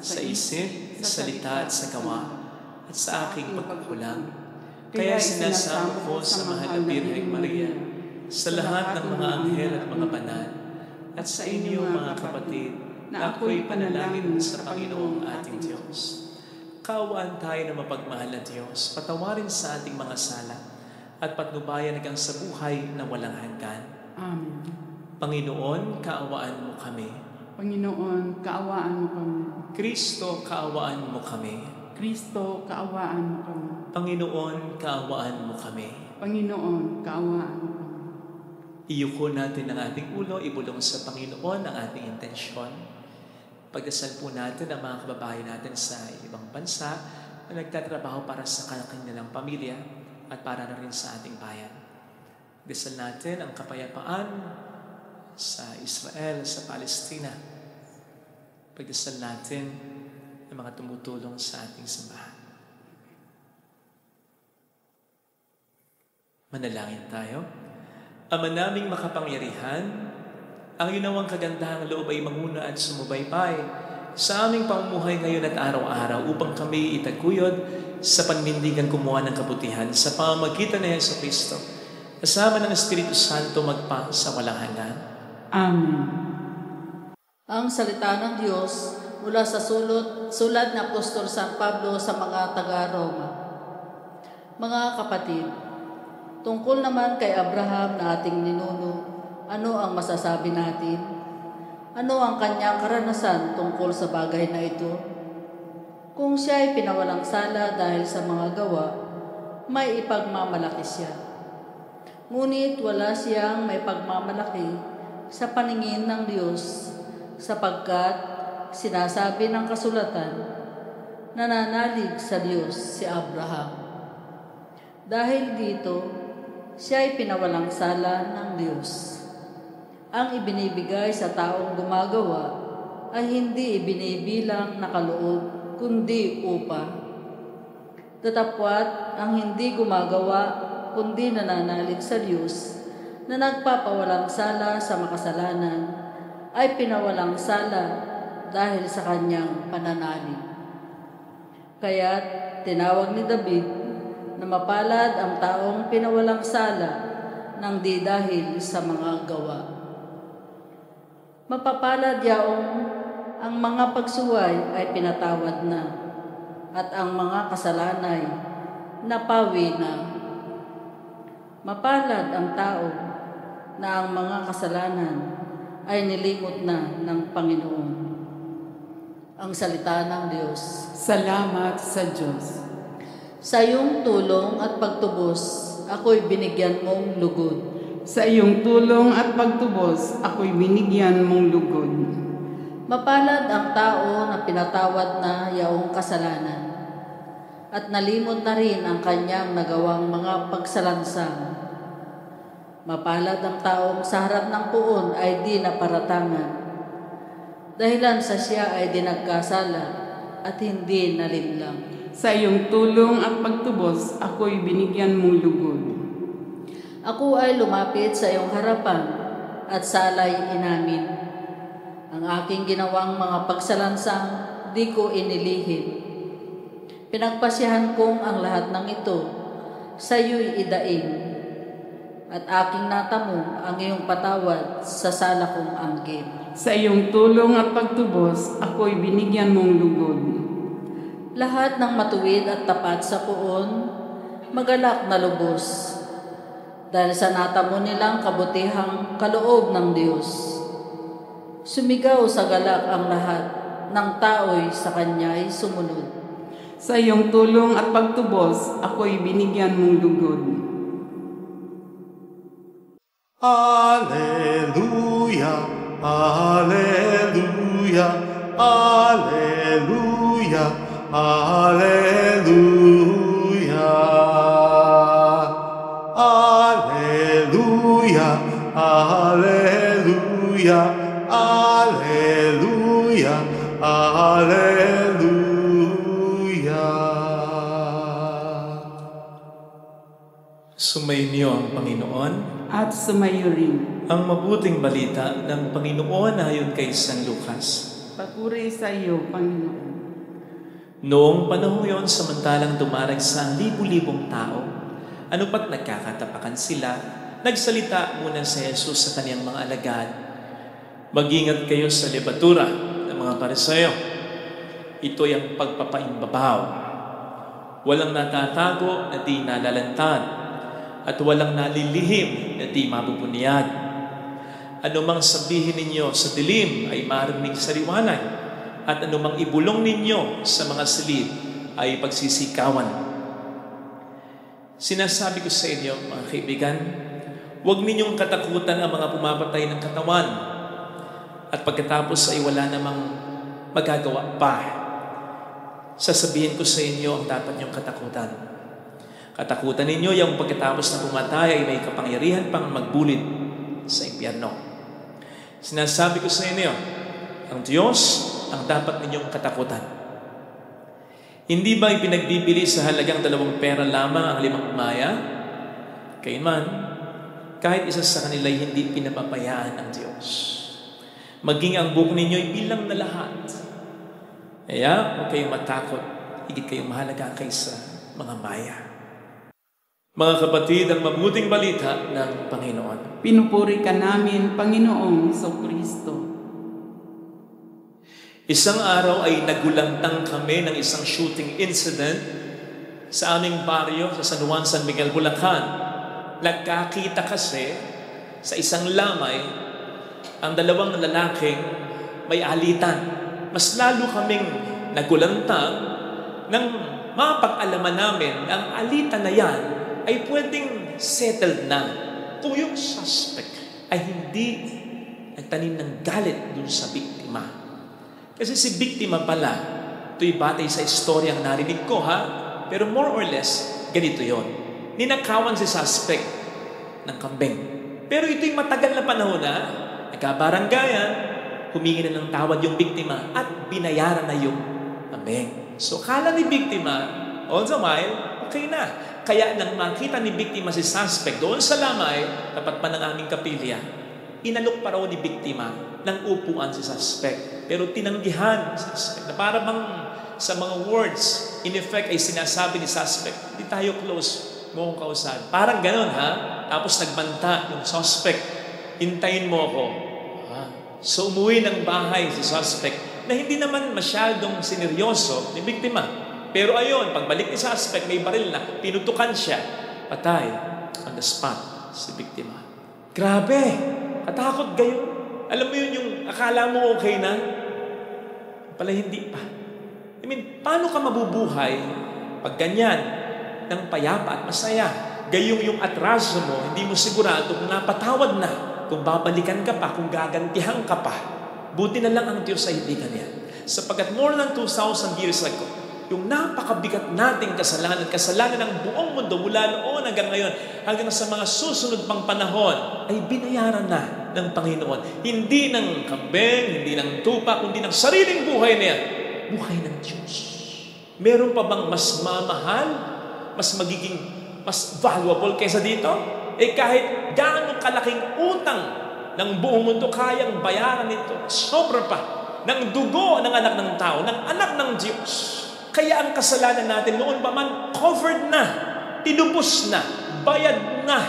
sa isip, salita at sa gawa at sa aking pagkukulang. Kaya sinasamo ko sa mahal na Birheng Maria, sa lahat ng mga anghel at mga banal, at sa inyo mga kapatid, na ako'y panalangin sa Panginoong ating Diyos. Kaawaan tayo na mapagmahal na Diyos, patawarin sa ating mga sala, at patnubayan hanggang sa buhay na walang hanggan. Amen. Panginoon, kaawaan mo kami. Panginoon, kaawaan mo kami. Kristo, kaawaan mo kami. Kristo, kaawaan mo kami. Panginoon, kaawaan mo kami. Panginoon, kaawaan mo kami. Iyuko natin ang ating ulo, ibulong sa Panginoon ang ating intensyon. Pagdasal po natin ang mga kababayan natin sa ibang bansa na nagtatrabaho para sa kanilang pamilya at para na rin sa ating bayan. Dasal natin ang kapayapaan sa Israel, sa Palestina. Pagdasal natin ang mga tumutulong sa ating simbahan. Manalangin tayo. Ama naming makapangyarihan, ang ginawang kagandahang loob ay manguna at sumubaybay sa aming pamumuhay ngayon at araw-araw upang kami itaguyod sa pagnindigan kumuha ng kabutihan sa pamamagitan ni Jesucristo, kasama ng Espiritu Santo magpa sa walang hanggan. Amen. Ang salita ng Diyos mula sa sulat ni Apostol San Pablo sa mga taga-Roma. Mga kapatid, tungkol naman kay Abraham na ating ninuno, ano ang masasabi natin? Ano ang kanyang karanasan tungkol sa bagay na ito? Kung siya ay pinawalang sala dahil sa mga gawa, may ipagmamalaki siya. Ngunit wala siyang may pagmamalaki sa paningin ng Diyos, sapagkat sinasabi ng kasulatan, nananalig sa Diyos si Abraham. Dahil dito, siya ay pinawalang sala ng Diyos. Ang ibinibigay sa taong gumagawa ay hindi ibinibilang na kaloob, kundi upa. Datapwat ang hindi gumagawa, kundi nananalig sa Diyos, na nagpapawalang sala sa makasalanan, ay pinawalang sala dahil sa kanyang pananalig. Kaya't tinawag ni David na mapalad ang taong pinawalang sala ng di dahil sa mga gawa. Mapapalad yaong ang mga pagsuway ay pinatawad na at ang mga kasalanay napawi na. Mapalad ang tao na ang mga kasalanan ay nilimot na ng Panginoon. Ang salita ng Diyos. Salamat sa Diyos. Sa iyong tulong at pagtubos, ako'y binigyan mong lugod. Sa iyong tulong at pagtubos, ako'y binigyan mong lugod. Mapalad ang tao na pinatawad na yaong kasalanan at nalimot na rin ang kanyang nagawang mga pagsalansang. Mapalad ang taong sa harap ng puon ay di naparatangan, dahilan sa siya ay di nagkasala at hindi nalinlang. Sa iyong tulong at pagtubos, ako'y binigyan mong lugod. Ako ay lumapit sa iyong harapan at salay inamin. Ang aking ginawang mga pagsalansang di ko inilihim. Pinagpasyahan kong ang lahat ng ito sa iyo'y idaing at aking natamo ang iyong patawad sa sala kong anggid. Sa iyong tulong at pagtubos, ako'y binigyan mong lugod. Lahat ng matuwid at tapat sa puon, magalak na lubos, dahil sa natamo nilang kabutihang kaloob ng Diyos. Sumigaw sa galak ang lahat ng tao'y sa Kanya'y sumunod. Sa iyong tulong at pagtubos, ako'y binigyan mong lugod. Alleluia, Alleluia, Alleluia, Alleluia. Alleluia, Alleluia, Alleluia, Alleluia. Sumainyo ang Panginoon. At sumayo rin. Ang mabuting balita ng Panginoon ayon kay San Lucas. Papuri sa iyo, Panginoon. Noong panahon yon, samantalang dumaragsa ang libu-libong tao, ano pat nagkakatapakan sila, nagsalita muna si Jesus sa kaniyang mga alagad. Mag-ingat kayo sa lebatura ng mga Pariseo. Ito'y ang pagpapaimbabaw. Walang natatago na di nalalantad, at walang nalilihim na di mabubunyag. Anumang sabihin ninyo sa dilim ay marinig sa liwanag, at anumang ibulong ninyo sa mga silid ay pagsisikawan. Sinasabi ko sa inyo, mga kaibigan, huwag ninyong katakutan ang mga pumapatay ng katawan, at pagkatapos ay wala namang magagawa pa. Sasabihin ko sa inyo ang dapat niyong katakutan. Katakutan ninyo yung pagkatapos na pumatay ay may kapangyarihan pang magbulit sa impyerno. Sinasabi ko sa inyo, ang Diyos ang dapat ninyong katakutan. Hindi ba ipinagbibili sa halagang 2 pera lamang ang 5 maya? Kayunman, kahit isa sa kanila ay hindi pinapapayaan ng Diyos. Maging ang buhok ninyo ay bilang na lahat. Kaya huwag kayong matakot, higit kayong mahalaga kaysa mga maya. Mga kapatid, ang mabuting balita ng Panginoon. Pinupuri ka namin, Panginoong Jesucristo. Isang araw ay nagulantang kami ng isang shooting incident sa aming baryo sa San Juan, San Miguel, Bulacan. Nagkakita kasi sa isang lamay ang 2 lalaking may alitan. Mas lalo kaming nagulantang nang mapag-alaman namin ang alitan na yan ay pwedeng settled na kung yung suspect ay hindi nagtanim ng galit dun sa biktima. Kasi si biktima pala, ito'y batay sa istorya ang narinig ko, pero more or less, ganito yon. Ninakawan si suspect ng kambing. Pero ito'y matagal na panahon na, nagkabaranggayan, humingi na ng tawad yung biktima at binayaran na yung kambing. So, kala ni biktima, all the while, okay na. Kaya nang makita ni biktima si suspect doon sa lamay, tapat pa ng aming kapilya, inalok pa raw ni biktima ng upuan si suspect. Pero tinanggihan si suspect na para bang sa mga words, in effect ay sinasabi ni suspect, hindi tayo close, mo akong kausap. Parang ganon Tapos nagbanta yung suspect, hintayin mo ako. So umuwi ng bahay si suspect na hindi naman masyadong sineryoso ni biktima. Pero ayon, pagbalik ni suspect, may baril na, pinutukan siya. Patay, on the spot, si biktima. Grabe, katakot gayon. Alam mo yun, yung akala mo okay na, pala hindi pa. I mean, paano ka mabubuhay pag ganyan, ng payapa at masaya? Gayong yung atraso mo, hindi mo sigurado kung napatawad na, kung babalikan ka pa, kung gagantihan ka pa. Buti na lang ang Diyos ay hindi ganyan. Sapagkat more than 2,000 years ago, yung napakabigat nating kasalanan ng buong mundo mula noon hanggang ngayon, hanggang sa mga susunod pang panahon, ay binayaran na ng Panginoon. Hindi ng kambing, hindi ng tupa, kundi ng sariling buhay niya. Buhay ng Diyos. Meron pa bang mas mamahal, mas magiging, mas valuable kaysa dito? Kahit gaano kalaking utang ng buong mundo, kayang bayaran nito. Sobra pa ng dugo ng anak ng tao, ng anak ng Diyos. Kaya ang kasalanan natin noon pa man, covered na, tinubos na, bayad na.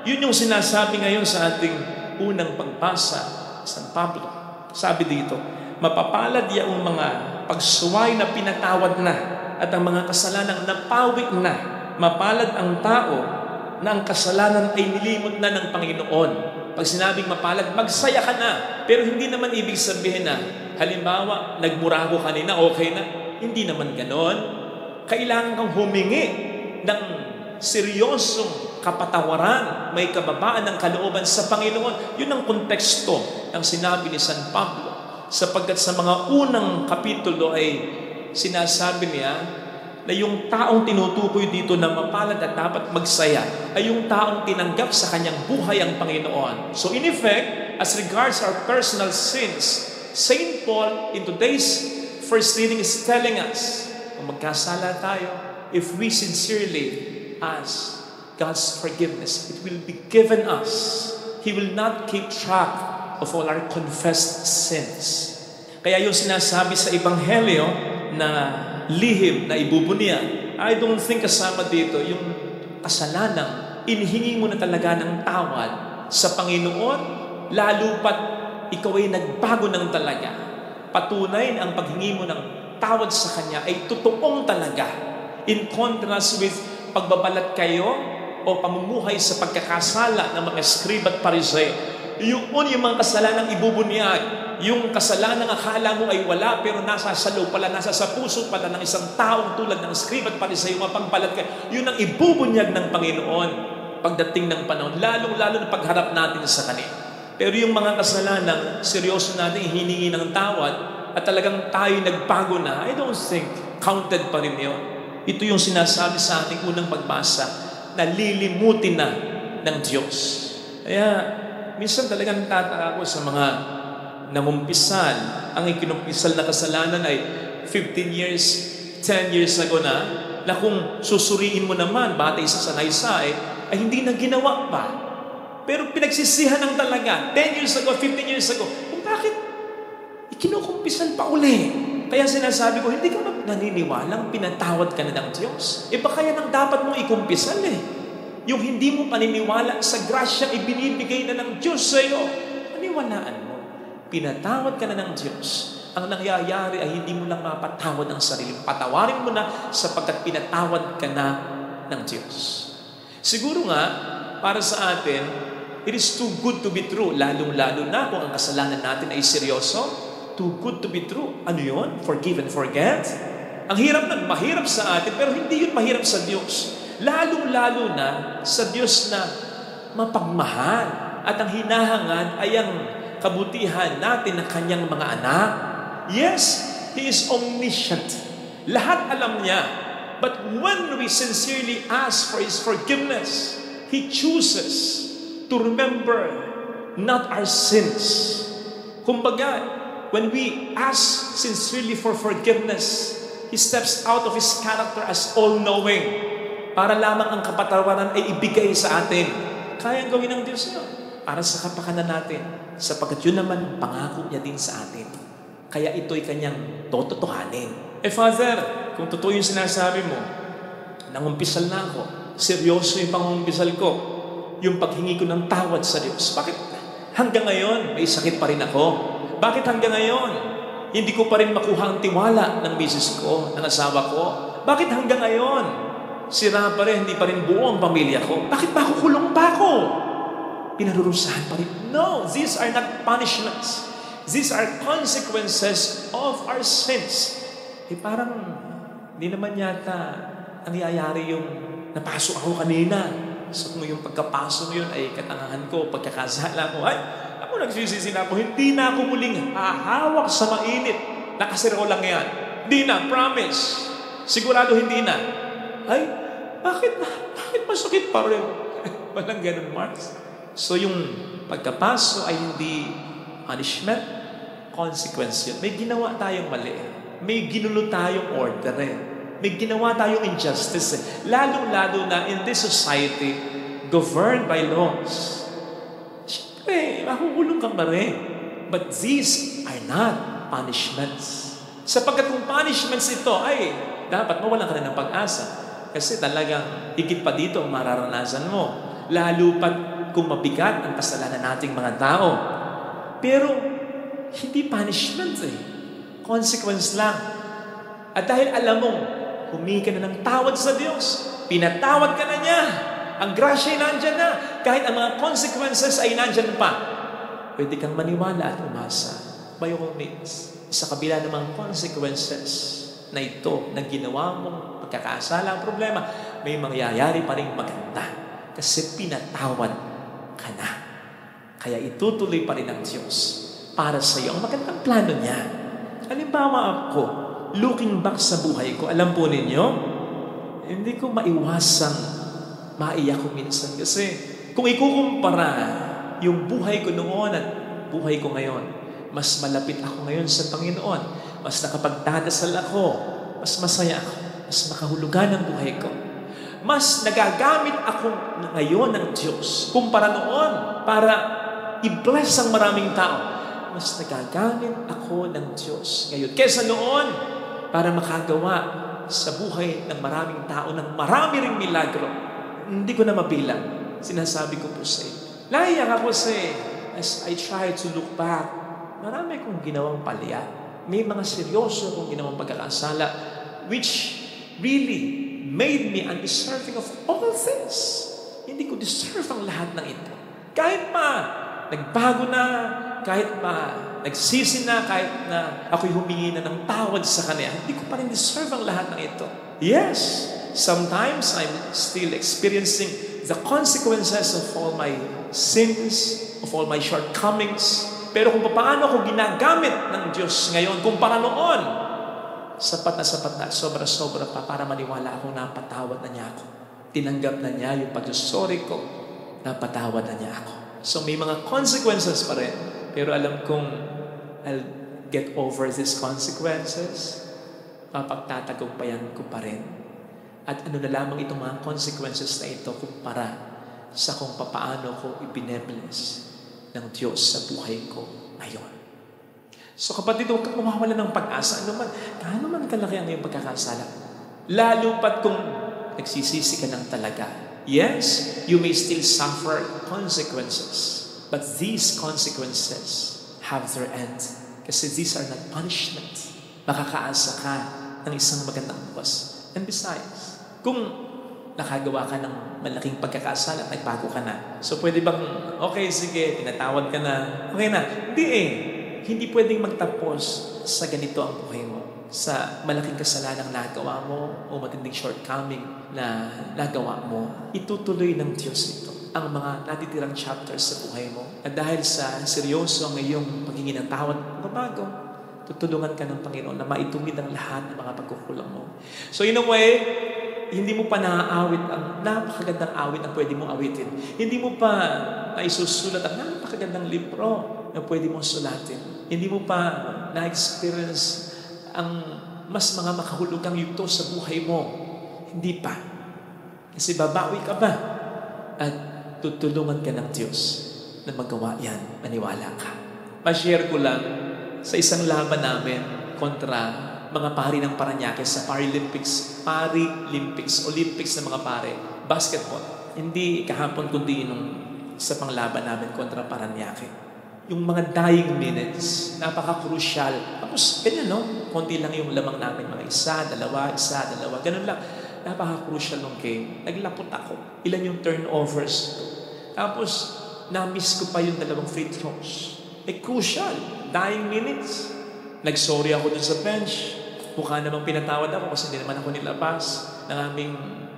Yun yung sinasabi ngayon sa ating unang pagbasa, San Pablo. Sabi dito, mapapalad yaong mga pagsuway na pinatawad na at ang mga kasalanang napawi na. Mapalad ang tao na ang kasalanan ay nilimot na ng Panginoon. Pag sinabing mapalad, magsaya ka na. Pero hindi naman ibig sabihin na, halimbawa, nagmura ko kanina, okay na. Hindi naman ganon. Kailangan kang humingi ng seryosong kapatawaran, may kababaan ng kalooban sa Panginoon. Yun ang konteksto ng sinabi ni San Pablo. Sapagkat sa mga unang kapitulo ay sinasabi niya na yung taong tinutukoy dito na mapalad at dapat magsaya ay yung taong tinanggap sa kanyang buhay ang Panginoon. So in effect, as regards our personal sins, St. Paul in today's first reading is telling us, kung magkasala tayo, if we sincerely ask God's forgiveness, it will be given us. He will not keep track of all our confessed sins. Kaya yung sinasabi sa Ebanghelyo na lihim na ibubunian, I don't think kasama dito yung kasalanan. Inihingi mo na talaga ng tawad sa Panginoon, lalo pat ikaw ay nagbago ng talaga. Patunay na ang paghingi mo ng tawad sa Kanya ay totoong talaga. In contrast with pagbabalat kayo o pamumuhay sa pagkakasala ng mga Eskrib at Pariseo, yung mga kasalanang ibubunyag, yung kasalanang akala mo ay wala pero nasa sa loob pala, nasa sa puso pala ng isang taong tulad ng Eskrib at Pariseo, mapagbalat kayo, yun ang ibubunyag ng Panginoon pagdating ng panahon, lalong-lalo na pagharap natin sa Kanya. Pero yung mga kasalanang seryoso natin hiningi ng tawad at talagang tayo nagbago na, I don't think counted pa rin yun. Ito yung sinasabi sa ating unang pagbasa, na lilimutin na ng Diyos. Kaya, minsan talagang tataka ko sa mga nangumpisal. Ang ikinumpisal na kasalanan ay 15 years, 10 years ago na kung susuriin mo naman, batay sa sanaysay, ay hindi na ginawa pa. Pero pinagsisihan ng talaga, 10 years ago, 15 years ago, kung bakit ikinukumpisal pa uli. Kaya sinasabi ko, hindi ka ba naniniwalang pinatawad ka na ng Diyos? Baka yan ang dapat mong ikumpisal Yung hindi mo paniniwala sa grasyang ibinibigay na ng Diyos sa iyo. Paniwalaan mo. Pinatawad ka na ng Diyos. Ang nangyayari ay hindi mo lang mapatawad ang sarili. Patawarin mo na sapagkat pinatawad ka na ng Diyos. Siguro nga, para sa atin, it is too good to be true. Lalong-lalo na kung ang kasalanan natin ay seryoso. Too good to be true. Ano yun? Forgive and forget? Ang hirap nun, mahirap sa atin, pero hindi yun mahirap sa Diyos. Lalong-lalo na sa Diyos na mapagmahal. At ang hinahangad ay ang kabutihan natin ng Kanyang mga anak. Yes, He is omniscient. Lahat alam niya. But when we sincerely ask for His forgiveness, He chooses to remember not our sins. Kumbaga, when we ask sincerely for forgiveness, He steps out of His character as all-knowing para lamang ang kapatawaran ay ibigay sa atin. Kayang gawin ng Diyos yun para sa kapakanan natin, sapagkat yun naman pangako niya din sa atin. Kaya ito'y Kanyang tototohanin. Father, kung totoo yung sinasabi mo, nangumpisal na ako, seryoso yung pangumpisal ko, yung paghingi ko ng tawad sa Diyos, bakit hanggang ngayon may sakit pa rin ako? Bakit hanggang ngayon, hindi ko pa rin makuha ang tiwala ng misis ko, ng asawa ko? Bakit hanggang ngayon, sira pa rin, hindi pa rin buo ang pamilya ko? Bakit ba ako kulong pa ako? Pinarurusahan pa rin. No, these are not punishments. These are consequences of our sins. Parang, hindi naman yata nangyayari yung napasok ako kanina. So kung yung pagkapasok yun ay katangahan ko, pagkakasala ko, ako nagsisisi na ako, hindi na ako muling hahawak sa mainit. Nakasiro lang yan. Hindi na, promise. Sigurado hindi na. Bakit masakit pa rin? Walang ganun, Mars. So yung pagkapaso ay hindi punishment, consequence yun. May ginawa tayong mali. May ginulo tayong order May ginawa tayong injustice Lalong-lalo na in this society governed by laws. Mahuhulong kang rin. But these are not punishments. Sapagkat kung punishments ito, ay dapat mawalan ka na ng pag-asa. Kasi talagang higit pa dito ang mararanasan mo. Lalo pat kung mabigat ang kasalanan nating mga tao. Pero, hindi punishment Consequence lang. At dahil alam mong humingi ka na ng tawad sa Diyos, pinatawad ka na niya, ang grasya ay nandyan na, kahit ang mga consequences ay nandyan pa, pwede kang maniwala at umasa. By all means, sa kabila ng mga consequences na ito, na ginawa mong pagkakasala ang problema, may mangyayari pa rin maganda. Kasi pinatawad ka na. Kaya itutuloy pa rin ang Diyos para sa iyo ang magandang plano niya. Halimbawa ako, looking back sa buhay ko, alam po ninyo, hindi ko maiwasang maiyak ko minsan. Kasi kung ikukumpara yung buhay ko noon at buhay ko ngayon, mas malapit ako ngayon sa Panginoon. Mas nakapagdadasal ako. Mas masaya ako. Mas makahulugan ang buhay ko. Mas nagagamit ako ngayon ng Diyos kumpara noon para i-bless ang maraming tao. Mas nagagamit ako ng Diyos ngayon kesa noon para makagawa sa buhay ng maraming tao ng marami ring milagro. Hindi ko na mabilang. Sinasabi ko po sa iyo. Naiyak ako as I try to look back. Marami kong ginawang palya. May mga seryoso kong ginawang pagkakasala which really made me undeserving of all things. Hindi ko deserve ang lahat ng ito. Kahit pa nagbago na, kahit pa nagsisi na, kahit na ako'y humingi na ng tawad sa Kanya, hindi ko pa rin deserve ang lahat ng ito. Yes, sometimes I'm still experiencing the consequences of all my sins, of all my shortcomings. Pero kung paano ako ginagamit ng Diyos ngayon, kumpara noon, sapat na, sobra-sobra pa para maniwala akong napatawad na niya ako. Tinanggap na niya yung pagsusori ko, napatawad na niya ako. So may mga consequences pa rin, pero alam kong I'll get over these consequences, papagtatagumpayan ko pa rin. At ano na lamang itong mga consequences na ito kumpara sa kung paano ko ibinebless ng Diyos sa buhay ko ngayon. So kapatid, huwag kang mawawala ng pag-asa. Gaano man kalaki ang iyong pagkakasala. Lalo pat kung nagsisisi ka ng talaga. Yes, you may still suffer consequences. But these consequences have their end. Kasi these are not punishment. Makakaasa ka ng isang magandang bukas. And besides, kung nakagawa ka ng malaking pagkakasala at nagbago ka na. So pwede bang, okay, sige, tinatawad ka na, okay na. Hindi Hindi pwedeng magtapos sa ganito ang buhay mo. Sa malaking kasalanang nagawa mo o matinding shortcoming na nagawa mo. Itutuloy ng Diyos ito ang mga natitirang chapters sa buhay mo. At dahil sa seryoso ang iyong paghingi ng tawad, mabago, tutulungan ka ng Panginoon na maitumid ang lahat ng mga pagkukulang mo. So in a way, hindi mo pa naaawit ang napakagandang awit na pwede mong awitin. Hindi mo pa naisusulat ang napakagandang libro na pwede mong sulatin. Hindi mo pa na-experience ang mas mga makahulugang yugto sa buhay mo. Hindi pa. Kasi babawi ka ba? At tutulungan ka ng Diyos na magawa yan. Maniwala ka. Ma-share ko lang sa isang laban namin kontra mga pari ng Parañaque sa Paralympics, Olympics na mga pare, basketball. Hindi kahapon kundi nung sa panglaban namin kontra Parañaque. Yung mga dying minutes, napaka-crucial. Tapos, ganyan, no? Konti lang yung lamang namin, mga isa, dalawa, ganun lang. Napaka-crucial nung game. Naglapot ako. Ilan yung turnovers ko. Tapos, na-miss ko pa yung 2 free throws. Crucial. Dying minutes. Nag-sorry ako dun sa bench. Mukha namang pinatawad ako kasi hindi naman ako nilabas ng aming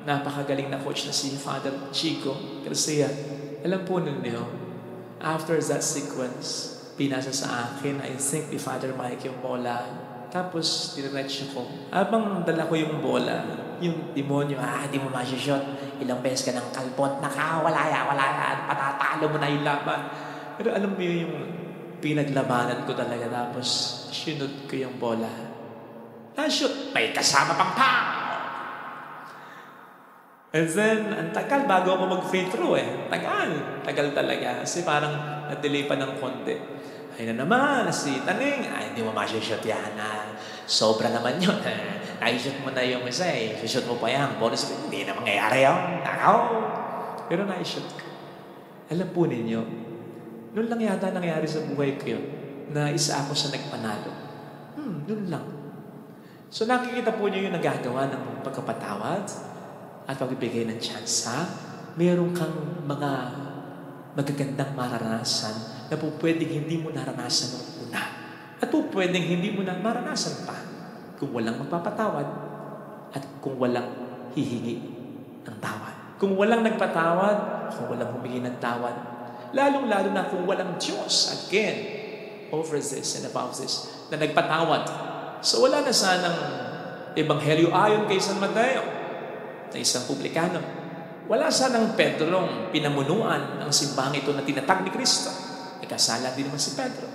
napakagaling na coach na si Father Chico Garcia. Alam po ninyo, after that sequence, pinasa sa akin, I think, ni Father Mike yung bola. Tapos, diretso ko. Habang dala ko yung bola, yung demonyo, di mo masishot. Ilang beses ka ng kalpot, wala yan, patatalo mo na yung laban. Pero alam mo yung pinaglabanan ko talaga. Tapos, sinut ko yung bola. Na-shoot, may kasama pang pow! And then, ang tagal bago ako mag-free throw Tagal talaga. Kasi parang na-delay pa ng konti. Ay na naman, si Taning, hindi mo masishot yan. Sobra naman yun. Naishoot mo na yung isa Shoot mo pa yan. Bonus, hindi na mangyayari yun. Nakaw! Pero naishoot ko. Alam po ninyo, noon lang yata nangyari sa buhay ko yun, na isa ako sa nagpanalo. Yun lang. So nakikita po niyo yung nagagawa ng pagkapatawad at pagbibigay ng tsansa. Meron kang mga magagandang mararanasan na po pwedeng hindi mo naranasan noong una. At po pwedeng hindi mo na maranasan pa kung walang magpapatawad at kung walang hihingi ng tawad. Kung walang nagpatawad, kung walang humingi ng tawad, lalong-lalo na kung walang Diyos, again, over this and above this, na nagpatawad. So wala na sanang ebanghelyo ayon kay San Mateo, na isang publikano. Wala sanang Pedrong pinamunuan ang simbahang ito na tinatag ni Kristo. Ikasala din naman si Pedro.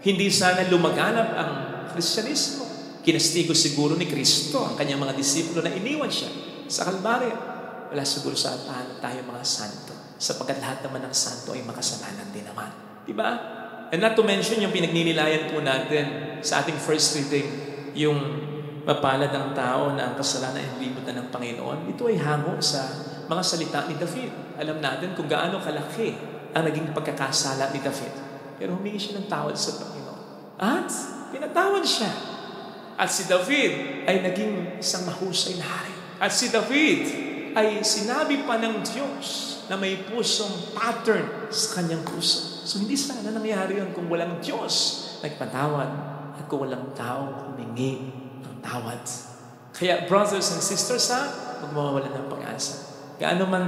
Hindi sana lumaganap ang Kristyanismo. Kinastigo siguro ni Kristo ang kanyang mga disipulo na iniwan siya sa Kalbaryo. Wala siguro sa atin tayo mga santo, sapagkat lahat naman ng santo ay makasalanan din naman. Diba? And not to mention yung pinagninilayan po natin sa ating first reading, yung mapalad ang tao na ang kasalanan ay limutan ng Panginoon. Ito ay hango sa mga salita ni David. Alam natin kung gaano kalaki ang naging pagkakasala ni David. Pero humingi siya ng tawad sa Panginoon. At pinatawad siya. At si David ay naging isang mahusay na hari. At si David ay sinabi pa ng Diyos na may pusong pattern sa kanyang puso. So hindi sana nangyari yun kung walang Diyos nagpatawad at kung walang tao humingi ng tawad. Kaya brothers and sisters, huwag mawawalan ng pag-asa. Gaano man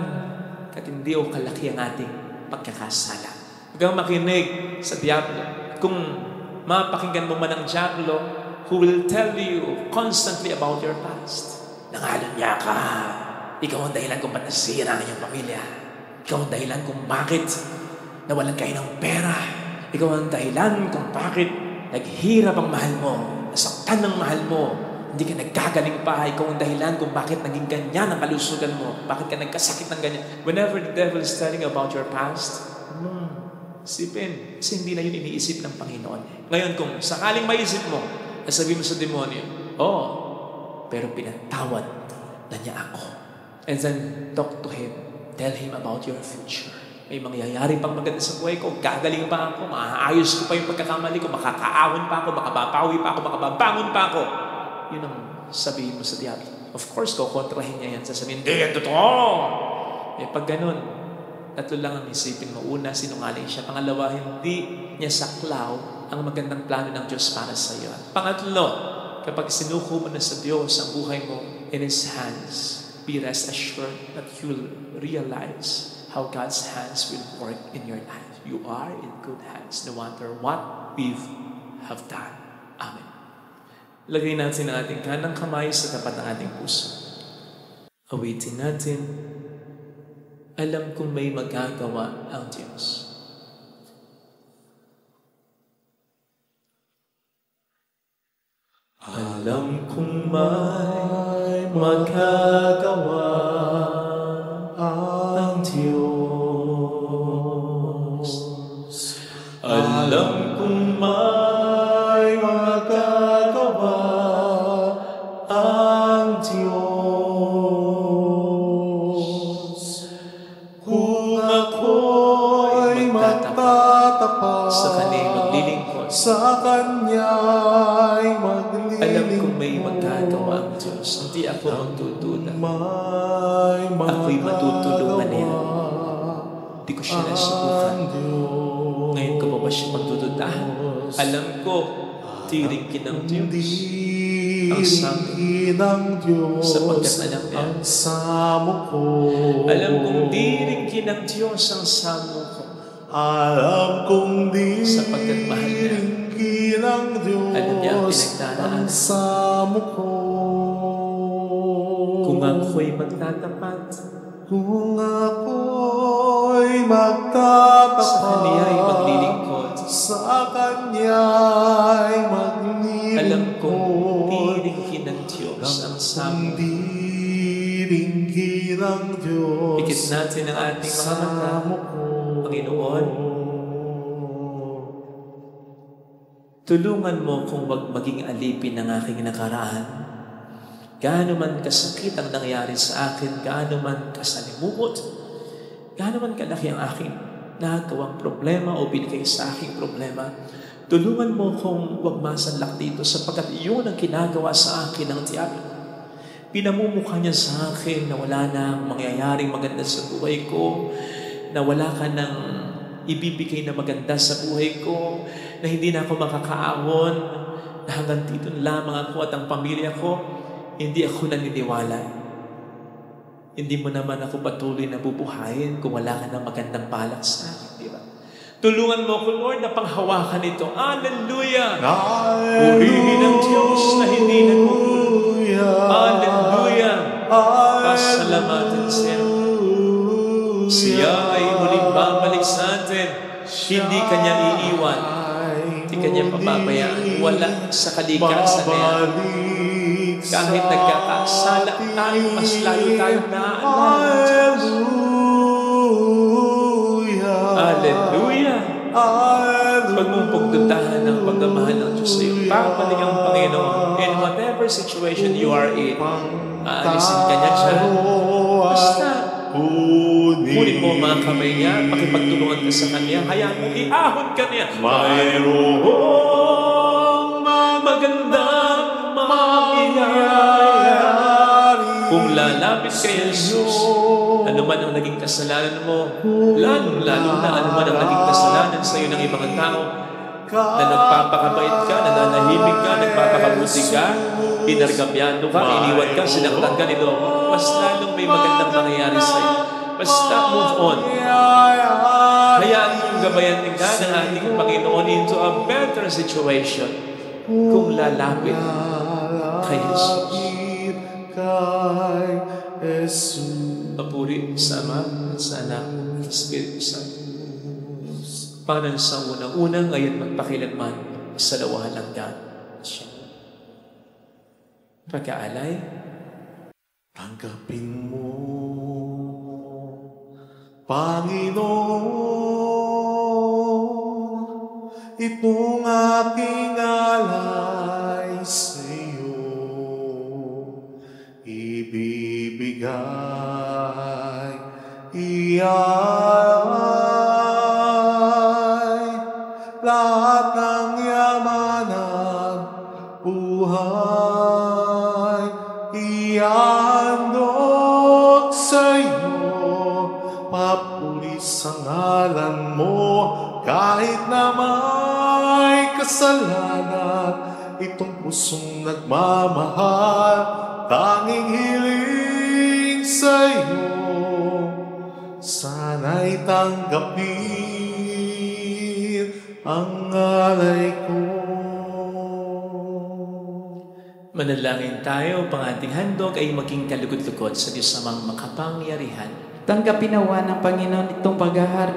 katindi o kalaki ang ating pagkakasala. Huwag kang makinig sa Diablo. Kung mapakinggan mo man ang Diablo, who will tell you constantly about your past. Nangalan niya ka. Ikaw ang dahilan kung ba't nasira ang iyong pamilya. Ikaw ang dahilan kung bakit nawalan kayo ng pera. Ikaw ang dahilan kung bakit naghirap ang mahal mo. Nasaktan ng mahal mo. Hindi ka nagkagaling pa. Ikaw ang dahilan kung bakit naging ganyan ang kalusugan mo. Bakit ka nagkasakit ng ganyan. Whenever the devil is telling about your past, isipin. Kasi hindi na yun iniisip ng Panginoon. Ngayon, kung sakaling maisip mo, sabi mo sa demonyo, pero pinatawad na niya ako. And then, talk to him. Tell him about your future. May mangyayari pang maganda sa buhay ko. Gagaling pa ako. Maaayos ko pa yung pagkakamali ko. Makakaawin pa ako. Makababawi pa ako. Makababangon pa ako. Yun ang sabihin mo sa diablo. Of course, kukontrahin niya yan. Sasabihin, hindi yan totoo. Pag ganun, tatlo lang ang isipin mo. Una, sinungaling siya. Pangalawa, hindi niya saklaw ang magandang plano ng Diyos para sa iyo. Pangatlo, kapag sinuko mo na sa Diyos ang buhay mo in His hands, be rest assured that you'll realize how God's hands will work in your life. You are in good hands no matter what we have done. Amen. Lagay natin ang ating kanang kamay sa tapat ng ating puso. Awitin natin, alam kong may magagawa ang Diyos. Alam kong may magagawa ang Diyos. Alam kong may magagawa ang Diyos. Kung ako'y magtatapat sa Kanya'y maglilingkod, sa Kanya'y maglilingkod, alam kong may magagawa ang Diyos. Hindi ako magdududa. Ako'y matutulungan niya. Hindi ko siya nasubukan. Ngayon ko ba siya magdududahan? Alam ko, tiringkin ng Diyos ang samo sapagkat alam niya. Alam kong tiringkin ng Diyos ang samo ko. Alam kong sapagkat mahal niya. Alam niya ang pinagdaraan. Kung ako'y magtatapat, sa Kanya'y maglilingkod, alam kong tiringkin ng Diyos ang samo. Pikit natin ang ating mga mata, Panginoon. Tulungan mo kung wag maging alipin ng aking nakaraan. Gaano man kasakit ang nangyari sa akin, gaano man kasalimuot, gaano man kalaki ang aking nagawang problema o binigay sa aking problema. Tulungan mo kong huwag masanlak dito sapagkat iyon ang kinagawa sa akin ng diablo. Pinamumukha niya sa akin na wala nang mangyayaring maganda sa buhay ko, na wala ka nang ibibigay na maganda sa buhay ko, na hindi na ako makakaahon, na hanggang dito lamang ako at ang pamilya ko. Hindi ako naniniwala. Hindi mo naman ako patuloy na bubuhayin kung wala ka ng magandang balak sa akin, di ba? Tulungan mo ko, Lord, na panghawakan ito. Hallelujah! Purihin ang Diyos na hindi nagugulong. Hallelujah! Pasalamatan siya. Siya ay muling babalik sa atin. Hindi kanya iiwan. Hindi kanya pababayaan. Wala sa kalikasan na yan. Kahit nagkakasala tayo, mas lalo tayong naaalala ng Diyos. Hallelujah! Huwag mong pagdudahan ng pagmamahal ng Diyos sa iyo. Babalik ang Panginoon. In whatever situation you are in, aalisin ka niya siya. Basta, kunin mo mga kamay niya, pakipagtulungan ka sa kanya, hayaan mo, iahon ka niya. Mayroong magandang mangyayari. Kung lalapit kay Jesus, ano man ang naging kasalanan mo, lalo na ano man ang naging kasalanan sa iyo ng ibang tao, na nagpapakabait ka, nananahimik ka, nagpapakabuti ka, pinargabyado ka, iniwan ka, sinaktan ka nito, mas lalong may magandang mangyayari sa iyo. Basta move on. Hayaan mong gabayan ka ng ating Panginoon into a better situation kung lalapit kay Jesus. Papuri sa Ama at sa Anak at sa Espiritu Santo. Panginoon sa unang-unang ngayon magpakilanman sa lawahan hanggan. Pagkaalay, tanggapin mo, Panginoon, itong aking alay sa iyo. Ibibigay, iyay, lahat ng yamanan, buhay, ihandog sa iyo. Papuri sa ngalan mo, kahit na may kasalanan, itong pusong nagmamahal, tanging hiling sa iyo. Sana'y tanggapin ang alay ko. manalangin tayo, pang ating handog ay maging kalugod-lugod sa Diyos namang makapangyarihan. Tanggapin nawa ng Panginoon itong paghahar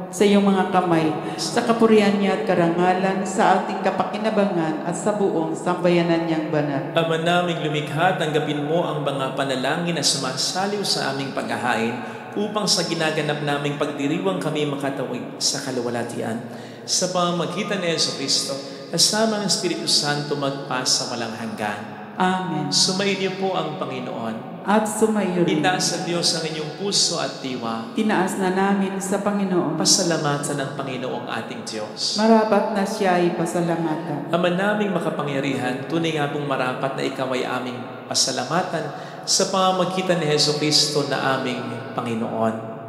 sa iyong mga kamay, sa kapurihan niya at karangalan, sa ating kapakinabangan at sa buong sambayanan niyang banal. Ama naming lumikha, tanggapin mo ang mga panalangin na sumasaliw sa aming paghahain upang sa ginaganap naming pagdiriwang kami makatawid sa kaluwalhatian. Sa pamamagitan ni Jesucristo, kasama ng Espiritu Santo magpasa walang hanggan. Amen. Sumainyo po ang Panginoon. At sumayo rin. Itaas sa Diyos ang inyong puso at diwa. Tinaas na namin sa Panginoon. Pasalamatan ng Panginoong ating Diyos. Marapat na siya ay pasalamatan. Ama naming makapangyarihan, tunay nga pong marapat na ikaw ay aming pasalamatan sa pamamagitan ni Jesucristo na aming Panginoon.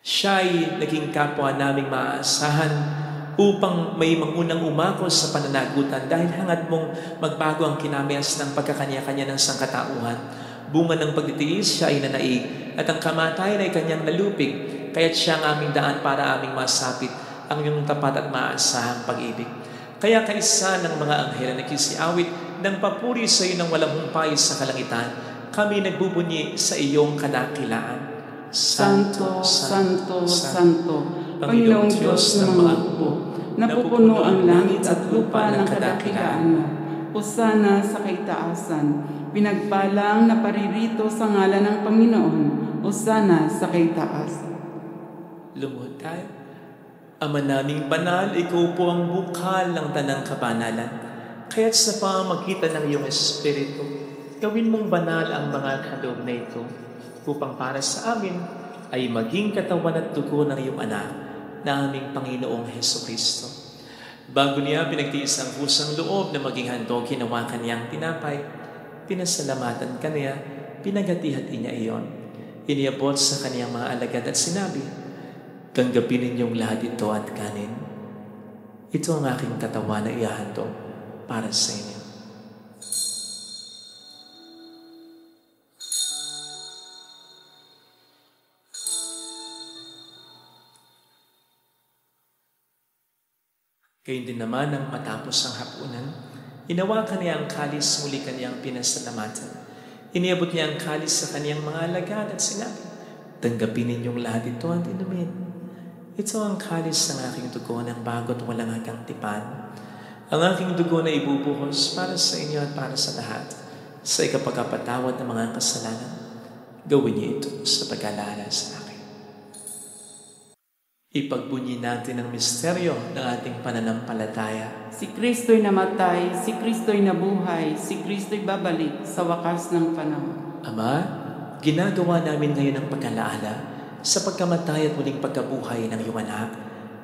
Siya ay naging kapwa naming maaasahan upang may mangunang umako sa pananagutan dahil hangad mong magbago ang kinamias ng pagkakanya-kanya ng sangkatauhan. Bunga ng pagtitiis siya ay nanaig at ang kamatayan ay kanyang nalupig, kaya't siya ang aming daan para aming masapit ang iyong tapat at maaasahang pag-ibig. Kaya kaisa ng mga anghel na nagsisiawit ng papuri sa iyo ng walang humpay sa kalangitan, kami nagbubunyi sa iyong kadakilaan. Santo, Santo, Santo, Panginoong Diyos ng mga hukbo, napupuno ang langit at lupa ng kadakilaan mo. Hosana sa kaitaasan, pinagpalang na paririto sa ngalan ng Panginoon. Hosana sa kaitaasan. Lumuhod tayo. Ama naming banal, ikaw po ang bukal ng tanang kabanalan. Kaya't sa pamamagitan ng iyong Espiritu, gawin mong banal ang mga kaloob na ito, upang para sa amin ay maging katawan at dugo ng iyong anak na aming Panginoong Hesukristo. Bago niya pinagtiis ang kusang loob na maging handog, ginawa kaniyang tinapay, pinasalamatan kaniya, pinagati-hati niya iyon. Iniabot sa kaniyang mga alagad at sinabi, "Tanggapin ninyong lahat ito at kanin. Ito ang aking katawan na ihahandog para sa inyo." Gayun din naman nang matapos ang hapunan, inawakan niya ang kalis, muli kaniyang pinasalamatan. Iniabot niya ang kalis sa kaniyang mga alagad at sinabi, "Tanggapin ninyong lahat ito at inumin. Ito ang kalis ng aking dugo ng bago't walang hanggang tipan. Ang aking dugo na ibubuhos para sa inyo at para sa lahat, sa ikapagpapatawad ng mga kasalanan. Gawin niyo ito sa pag-alala sa akin." Ipagbunyi natin ang misteryo ng ating pananampalataya. Si Kristo'y namatay, si Kristo'y nabuhay, si Kristo'y babalik sa wakas ng panahon. Ama, ginagawa namin ngayon ang pag-alaala sa pagkamatay at muling pagkabuhay ng iyong anak.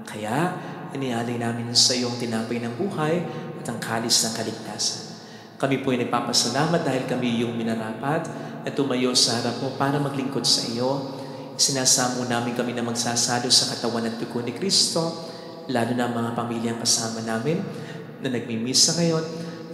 Kaya, inialay namin sa iyong tinapay ng buhay at ang kalis ng kaligtasan. Kami po ay nagpapasalamat dahil kami iyong minarapat na tumayo sa harap mo para maglingkod sa iyo. Sinasamo namin kami na magsasalo sa katawan at dugo ni Kristo, lalo na ang mga pamilyang kasama namin na nagmimisa ngayon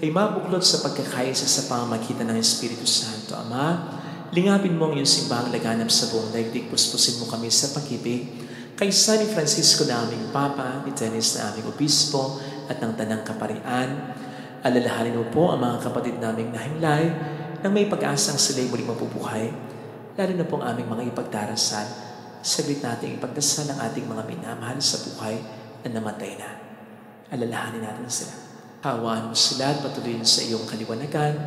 ay mabuklod sa pagkakaisa sa pamamagitan ng Espiritu Santo. Ama, lingapin mo ang iyong simbahang laganap sa buong daigdig. Puspusin mo kami sa pag-ibig kay San Francisco na aming Papa, ni Dennis na aming Obispo at ng Tanang Kaparian. Alalahanin mo po ang mga kapatid naming nahimlay nang may pag-asang sila'y muling mabubuhay. Lalo na pong aming mga ipagdarasal, saglit natin ipagdasal ang ating mga minamahal sa buhay na namatay na. Alalahanin natin sila. Kawaan mo sila at patuloyin sa iyong kaliwanagan.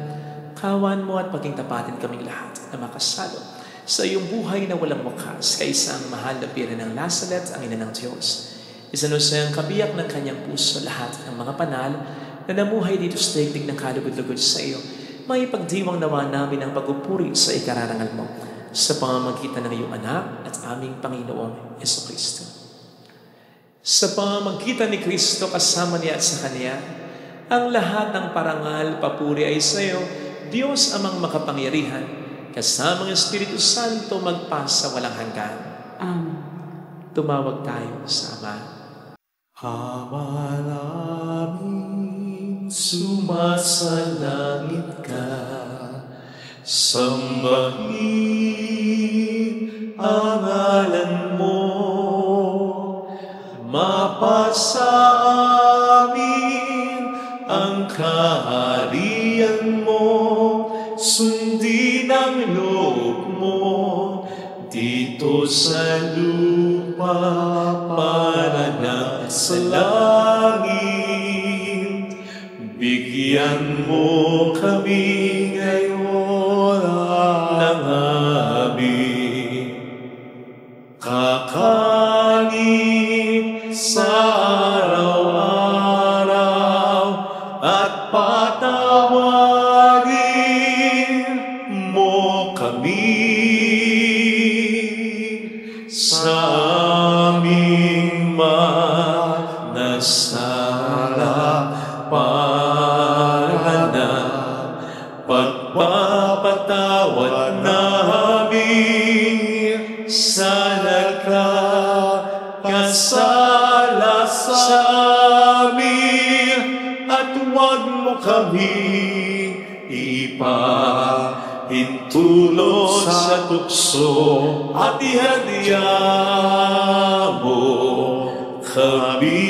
Kawaan mo at paging tapatin kaming lahat na makasalo sa iyong buhay na walang wakas kay isang mahal na Birhen ng Lazaret, ang Ina ng Diyos. Isanusay ang kabiyak ng kanyang puso lahat ng mga panal na namuhay dito sa daigdig ng kalugod-lugod sa iyo. Maipagdiwang nawa namin ang pagpupuri sa ikararangal mo sa pamamagitan ng iyong anak at aming Panginoong Hesukristo. Sa pamamagitan ni Kristo kasama niya at sa Kanya, ang lahat ng parangal, papuri ay sa iyo, Diyos amang makapangyarihan, kasama ng Espiritu Santo magpasa walang hanggan. Amen. Tumawag tayo sa Ama. Ama namin, sumasalangit ka, sambahin ang ngalan mo, mapasa amin ang kaharian mo, sundin ang loob mo dito sa lupa para na sa langit. Bigyan mo kami ngayon ng aming kakanin sa araw-araw at patawarin mo kami sa aming manasala para na pagpapatawad namin sa nagkakasala sa amin, at huwag mo kami ipahintulot sa tukso, at ihadya mo kami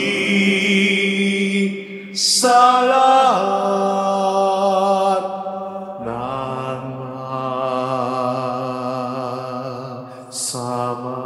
sa lahat ng masama.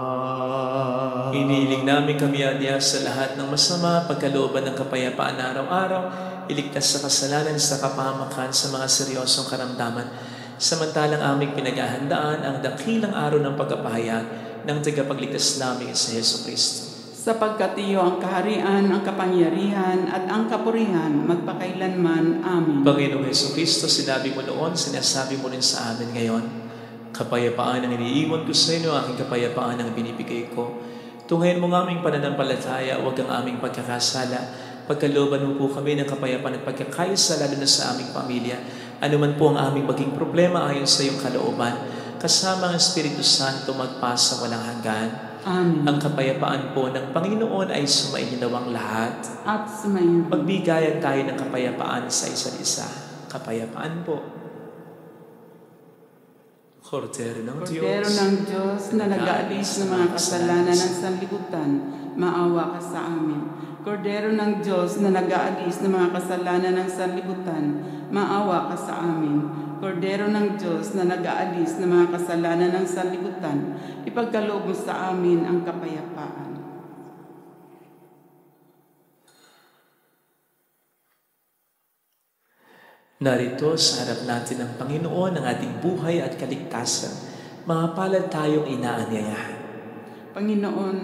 Inihiling namin kami adya sa lahat ng masama, pagkalooban ng kapayapaan araw-araw, iligtas sa kasalanan, sa kapahamakan, sa mga seryosong karamdaman. Samantalang aming pinaghahandaan ang dakilang araw ng pagkapahayag ng tagapagligtas namin sa Hesukristo. Sapagkat iyo ang kaharian, ang kapangyarihan, at ang kapurihan, magpakailanman. Amen. Panginoong Hesukristo, sinabi mo noon, sinasabi mo rin sa amin ngayon, Kapayapaan ang iniiwan ko sa inyo, aking kapayapaan ang binibigay ko. Tungayin mo ng aming pananampalataya, huwag ang aming pagkakasala. Pagkalooban mo po kami ng kapayapaan at pagkakaisa, lalo na sa aming pamilya. Ano man po ang aming maging problema ayon sa iyong kalooban, kasama ang Espiritu Santo magpasa walang hanggan. Amen. Ang kapayapaan po ng Panginoon ay sumainyo nawang lahat. At sumayin. Magbigayan tayo ng kapayapaan sa isa't isa. Kapayapaan po. Kordero ng Kordero Diyos. ng Diyos na nag-aalis ng mga kasalanan ng sanlibutan, maawa ka sa amin. Kordero ng Diyos na nag-aalis ng mga kasalanan ng sanlibutan, maawa ka sa amin. Kordero ng Diyos na nag-aalis ng mga kasalanan ng sanlibutan, ipagkaloob mo sa amin ang kapayapaan. Narito sa harap natin ng Panginoon ang ating buhay at kaligtasan. Mga palad tayong inaanyayahan. Panginoon,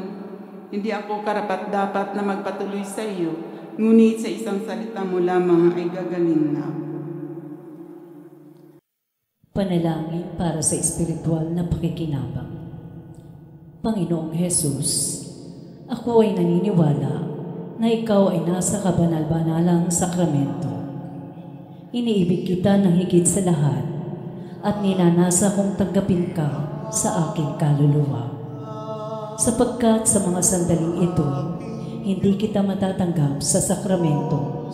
hindi ako karapat-dapat na magpatuloy sa iyo, ngunit sa isang salita mo lamang ay gagaling na ako. Panalangin para sa espiritual na pakikinabang. Panginoong Hesus, ako ay naniniwala na ikaw ay nasa kabanal-banalang sakramento. Iniibig kita ng higit sa lahat at ninanasa kong tanggapin ka sa aking kaluluwa. Sapagkat sa mga sandaling ito, hindi kita matatanggap sa sakramento.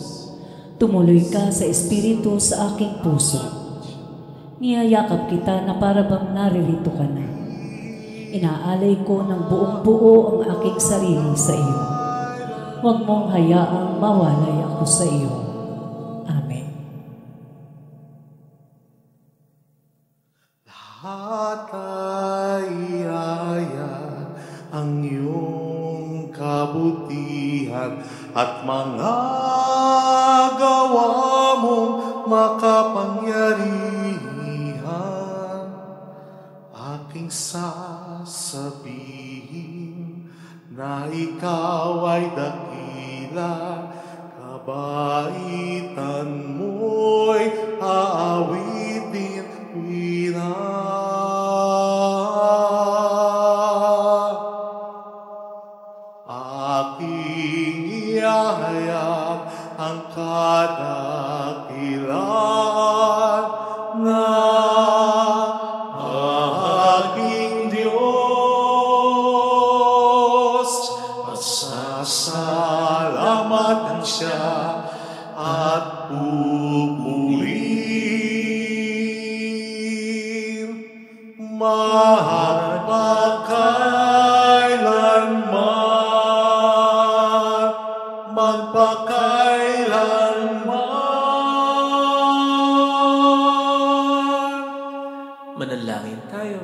Tumuloy ka sa Espiritu sa aking puso. Niyayakap kita na para bang naririto ka na. Inaalay ko ng buong buo ang aking sarili sa iyo. Huwag mong hayaang mawalay ako sa iyo. Amen. Lahat ay ihayag ang iyong kabutihan at mga gawa mong makapangyarihan. Aking sasabihin na ikaw ay dakila, kabaitan mo'y aawitin aking ihayag ang kadakilaan na aking Diyos. Pasasalamatan siya at pupurihin magpakailanman, magpakailanman. Manalangin tayo.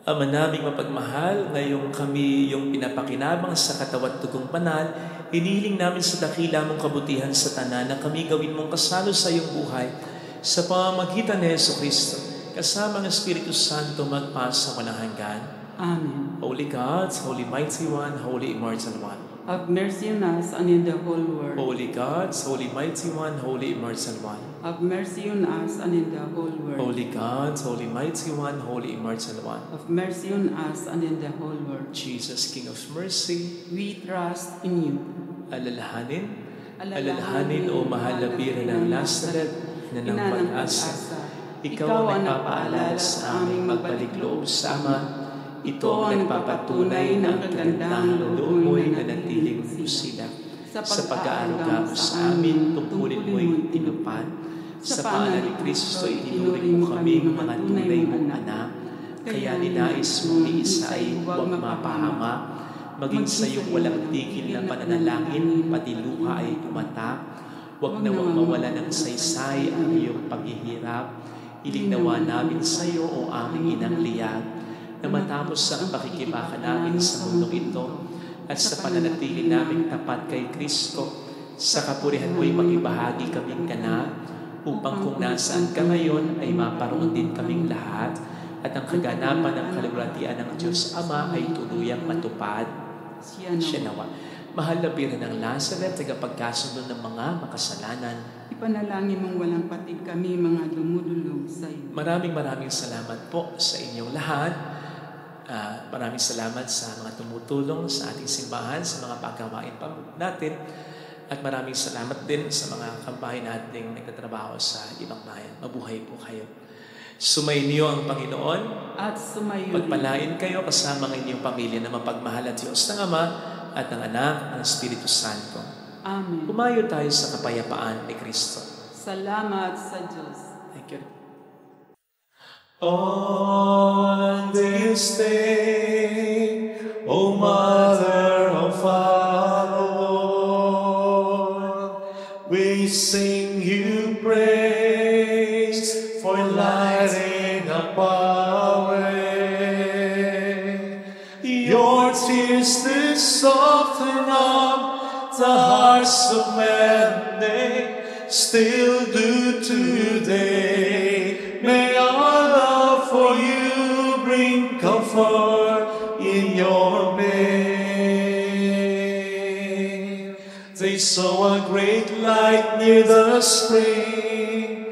Ama naming mapagmahal, ngayong kami yung pinapakinabang sa katawat tugong banal, hinihiling namin sa dakila mong kabutihan sa tanan na kami gawin mong kasalo sa iyong buhay sa pamamagitan ni Jesucristo, kasama ng Espiritu Santo magpasa walang hanggan. Amen. Holy God, Holy Mighty One, Holy Immortal One. Have mercy on us and in the whole world. Holy God, Holy Mighty One, Holy Immortal One. Have mercy on us and in the whole world. Holy God, Holy Mighty One, Holy Immortal One. Have mercy on us and in the whole world. Jesus, King of Mercy, We trust in you. alalahanin o mahal na Bira ng Nazaret na ng pag-asa. Ikaw ang nagpaalala sa aming magbalik loob sa Ama. Ito ang nagpapatunay ng kagandahang loob mo'y nanatiling lusila. Sa pag-aaruga mo sa amin, tungkulin mo'y tinupad. Sa paanan ni Kristo, itinuring mo kami mga tunay mong anak. Kaya ninais mong iisa ay huwag mapahama. Maging sa iyong walang tigil na pananalangin, pati luha ay umatak. Huwag nawang mawala ng saysay ang iyong paghihirap. Ilinawa namin sa iyo o aming inang liyag, na matapos ang pakikibaka namin sa mundong ito at sa pananatili naming tapat kay Kristo, sa kapurihan mo'y makibahagi kaming ganap, upang kung nasaan ka ngayon ay maparoon din kaming lahat, at ang kaganapan ng kaluguratian ng Diyos Ama ay tuluyang matupad. Siya nawa. Mahal na Birhen ng Nazaret, tagapagkasundo ng mga makasalanan. Ipanalangin mong walang patig kami mga dumudulog sa iyo. Maraming salamat po sa inyong lahat. Maraming salamat sa mga tumutulong sa ating simbahan, sa mga paggawain pa natin. At maraming salamat din sa mga kabayan nating nagtatrabaho sa ibang bayan. Mabuhay po kayo. Sumainyo ang Panginoon. At sumayo Pagpalain kayo kasama ng inyong pamilya na mapagmahal at Diyos ng Ama at ng Anak at ng Espiritu Santo. Amen. Pumayo tayo sa kapayapaan ni Kristo. Salamat sa Diyos. Thank you. On this day, O Mother of our Lord, we sing you praise for lighting up our way. Your tears did soften up the hearts of men, they still do today. May our love for you bring comfort in your pain. They saw a great light near the spring,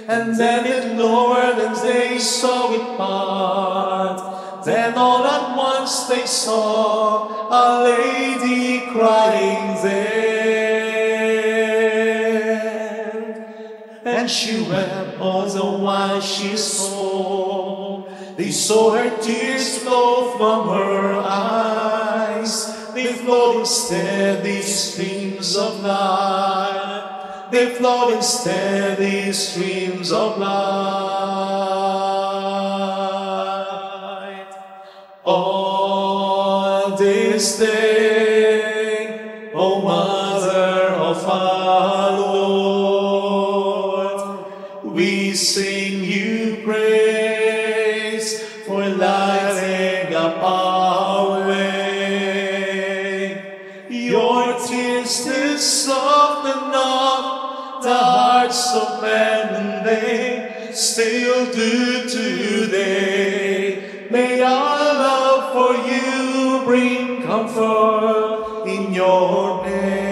and then it lowered and they saw it part. Then all at once they saw a lady crying there, and she wept all the while she spoke. They saw her tears flow from her eyes. They flowed in steady streams of light. They flowed in steady streams of light. On this day, O Mother of our Lord, we sing you praise for lighting up our way. Your tears did soften up the hearts of men, and they still do today. May our love for you bring comfort in your pain.